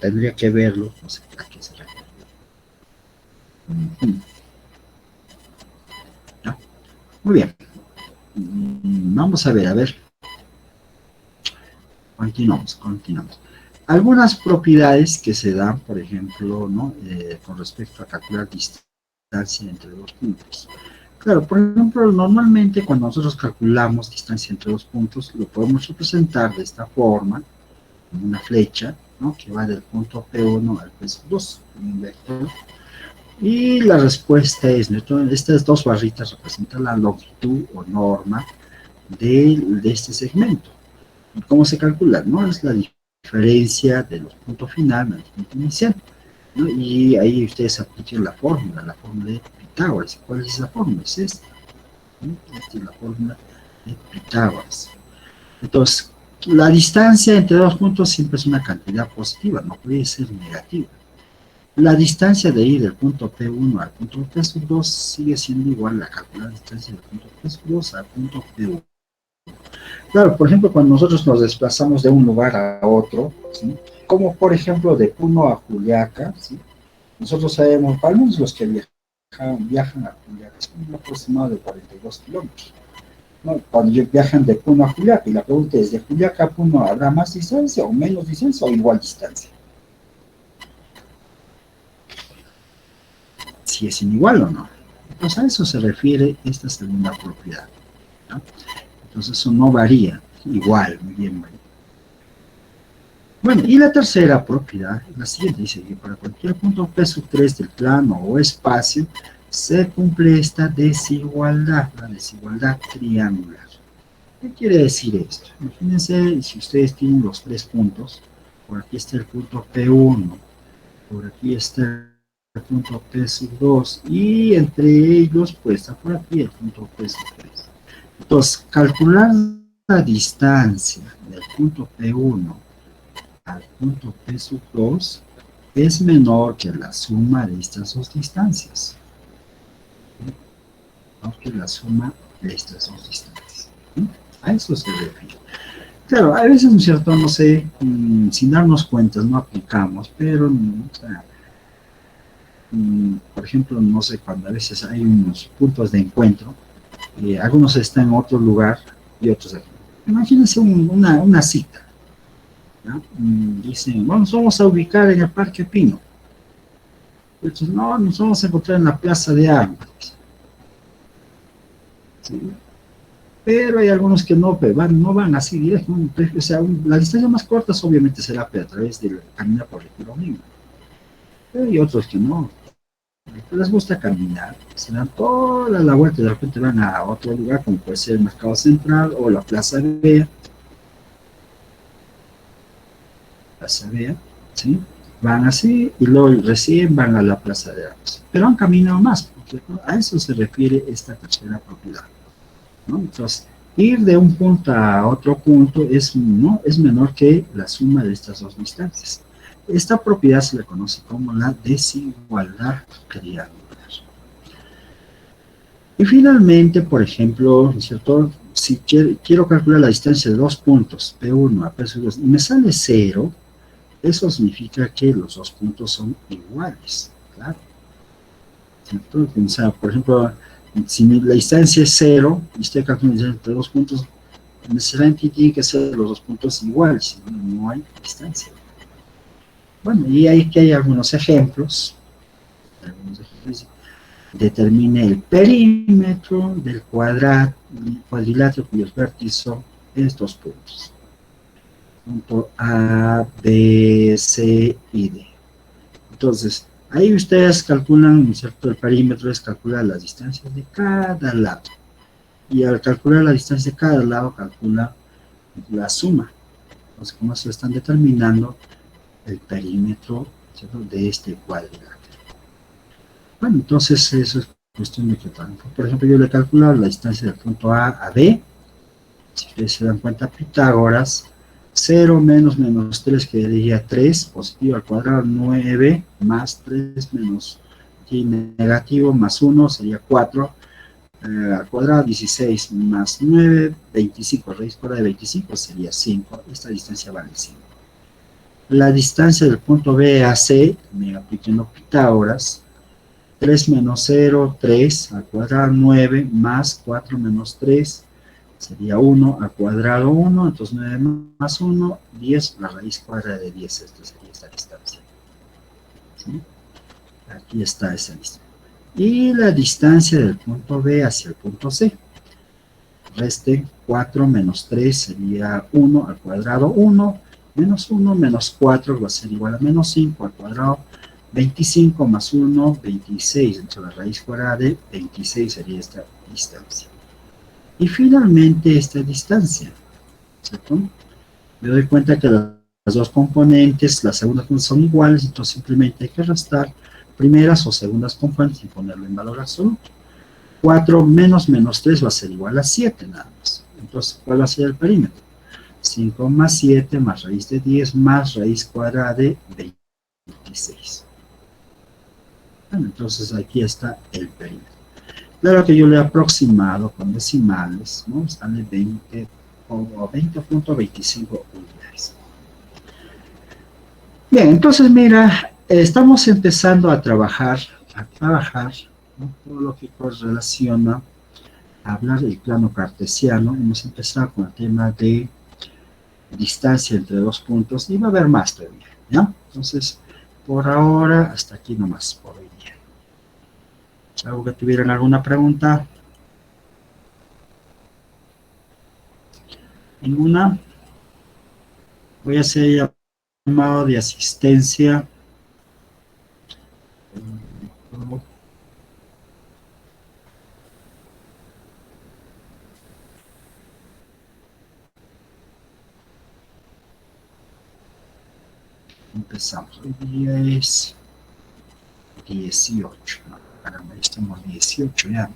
Tendría que verlo, no sé a qué se refiere. Ujú. ¿Ya? Muy bien. Vamos a ver. Continuamos. Algunas propiedades que se dan, por ejemplo, ¿no? Con respecto a calcular distancia entre dos puntos. Claro, por ejemplo, normalmente cuando nosotros calculamos distancia entre dos puntos, lo podemos representar de esta forma, como una flecha, ¿no? Que va del punto P1 al P2, un vector. Y la respuesta es, ¿no? Estas dos barritas representan la longitud o norma de este segmento. ¿Y cómo se calcula? ¿No? Es la diferencia de los puntos finales al punto inicial, ¿no? Y ahí ustedes aplican la fórmula de Pitágoras. ¿Cuál es esa fórmula? Es esta, ¿no? Esta es la fórmula de Pitágoras. Entonces, la distancia entre dos puntos siempre es una cantidad positiva, no puede ser negativa. La distancia de ir del punto P1 al punto P2 sigue siendo igual a calcular la distancia del punto P2 al punto P1. Claro, por ejemplo, cuando nosotros nos desplazamos de un lugar a otro, ¿sí? Como por ejemplo de Puno a Juliaca, ¿sí? Nosotros sabemos, al menos los que viajan a Juliaca, es un aproximado de 42 kilómetros, ¿no? Cuando viajan de Puno a Juliaca, y la pregunta es, ¿de Juliaca a Puno habrá más distancia o menos distancia o igual distancia? Si es igual o no. Entonces a eso se refiere esta segunda propiedad, ¿no? Entonces eso no varía, igual, muy bien. Bueno, y la tercera propiedad, la siguiente, dice que para cualquier punto P3 del plano o espacio, se cumple esta desigualdad, la desigualdad triangular. ¿Qué quiere decir esto? Imagínense si ustedes tienen los tres puntos, por aquí está el punto P1, por aquí está el punto P2, y entre ellos, pues está por aquí el punto P3. Entonces, calcular la distancia del punto P1 al punto P2 es menor que la suma de estas dos distancias. Menor que la suma de estas dos distancias. ¿Sí? A eso se refiere. Claro, a veces, ¿no es cierto? No sé, sin darnos cuenta, no aplicamos, pero, o sea, por ejemplo, no sé, cuando a veces hay unos puntos de encuentro, algunos están en otro lugar y otros aquí. Imagínense una cita, ¿no? Dicen, bueno, nos vamos a ubicar en el Parque Pino. Y otros, no, nos vamos a encontrar en la Plaza de Armas. ¿Sí? Pero hay algunos que no van así directo. O sea, la distancia más corta obviamente será a través del caminar por el Río. Pero hay otros que no. Les gusta caminar, se dan toda la vuelta y de repente van a otro lugar como puede ser el Mercado Central o la Plaza Vea, ¿sí? Van así y luego recién van a la Plaza de Armas, pero han caminado más, porque a eso se refiere esta tercera propiedad, ¿no? Entonces, ir de un punto a otro punto es menor que la suma de estas dos distancias. Esta propiedad se le conoce como la desigualdad triangular. Y finalmente, por ejemplo, ¿cierto? Si quiero calcular la distancia de dos puntos, P1 a P2, y me sale 0, eso significa que los dos puntos son iguales, claro. ¿Cierto? O sea, por ejemplo, si la distancia es 0, y estoy calculando entre dos puntos, necesariamente tienen que ser los dos puntos iguales, si no hay distancia. Bueno, y ahí que hay algunos ejemplos. Determine el perímetro del cuadrilátero cuyos vértices son estos puntos. Punto A, B, C y D. Entonces, ahí ustedes calculan, ¿cierto? El perímetro es calcular las distancias de cada lado. Y al calcular la distancia de cada lado, calcula la suma. Entonces, como se están determinando el perímetro, ¿cierto? De este cuadrilátero. Bueno, entonces eso es cuestión de que, por ejemplo, yo le calculo la distancia del punto A B. Si ustedes se dan cuenta, Pitágoras, 0 menos 3, que diría 3, positivo al cuadrado, 9, más 3 menos aquí negativo más 1 sería 4 al cuadrado, 16 más 9, 25, raíz cuadrada de 25 sería 5, esta distancia vale 5. La distancia del punto B a C, me apliquen Pitágoras, 3 menos 0, 3 al cuadrado, 9 más 4 menos 3, sería 1 al cuadrado 1, entonces 9 más 1, 10, la raíz cuadrada de 10, esta sería esta distancia. ¿Sí? Aquí está esa distancia. Y la distancia del punto B hacia el punto C. Reste 4 menos 3 sería 1 al cuadrado 1, menos 1 menos 4 va a ser igual a menos 5 al cuadrado, 25 más 1, 26, entonces la raíz cuadrada de 26 sería esta distancia. Y finalmente esta distancia, ¿cierto? Me doy cuenta que las dos componentes, las segundas componentes son iguales, entonces simplemente hay que restar primeras o segundas componentes y ponerlo en valor absoluto. 4 menos menos 3 va a ser igual a 7 nada más. Entonces, ¿cuál va a ser el perímetro? 5 más 7 más raíz de 10 más raíz cuadrada de 26. Bueno, entonces aquí está el perímetro. Claro que yo le he aproximado con decimales, ¿no? Sale 20 o 20.25 unidades. Bien, entonces mira, estamos empezando a trabajar, ¿no? Todo lo que correlaciona a hablar del plano cartesiano. Hemos empezado con el tema de distancia entre dos puntos y va a haber más todavía, ¿ya? Entonces, por ahora, hasta aquí nomás por hoy día. ¿Algo que tuvieran alguna pregunta? ¿Ninguna? Voy a hacer llamado de asistencia. Empezamos. Hoy día es 18. No, caramba, ya estamos 18 ya.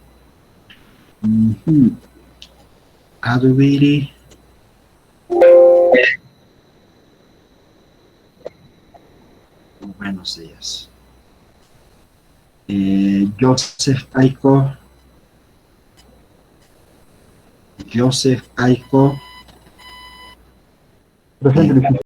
Adubiri. Buenos días. Joseph Aiko. Presente,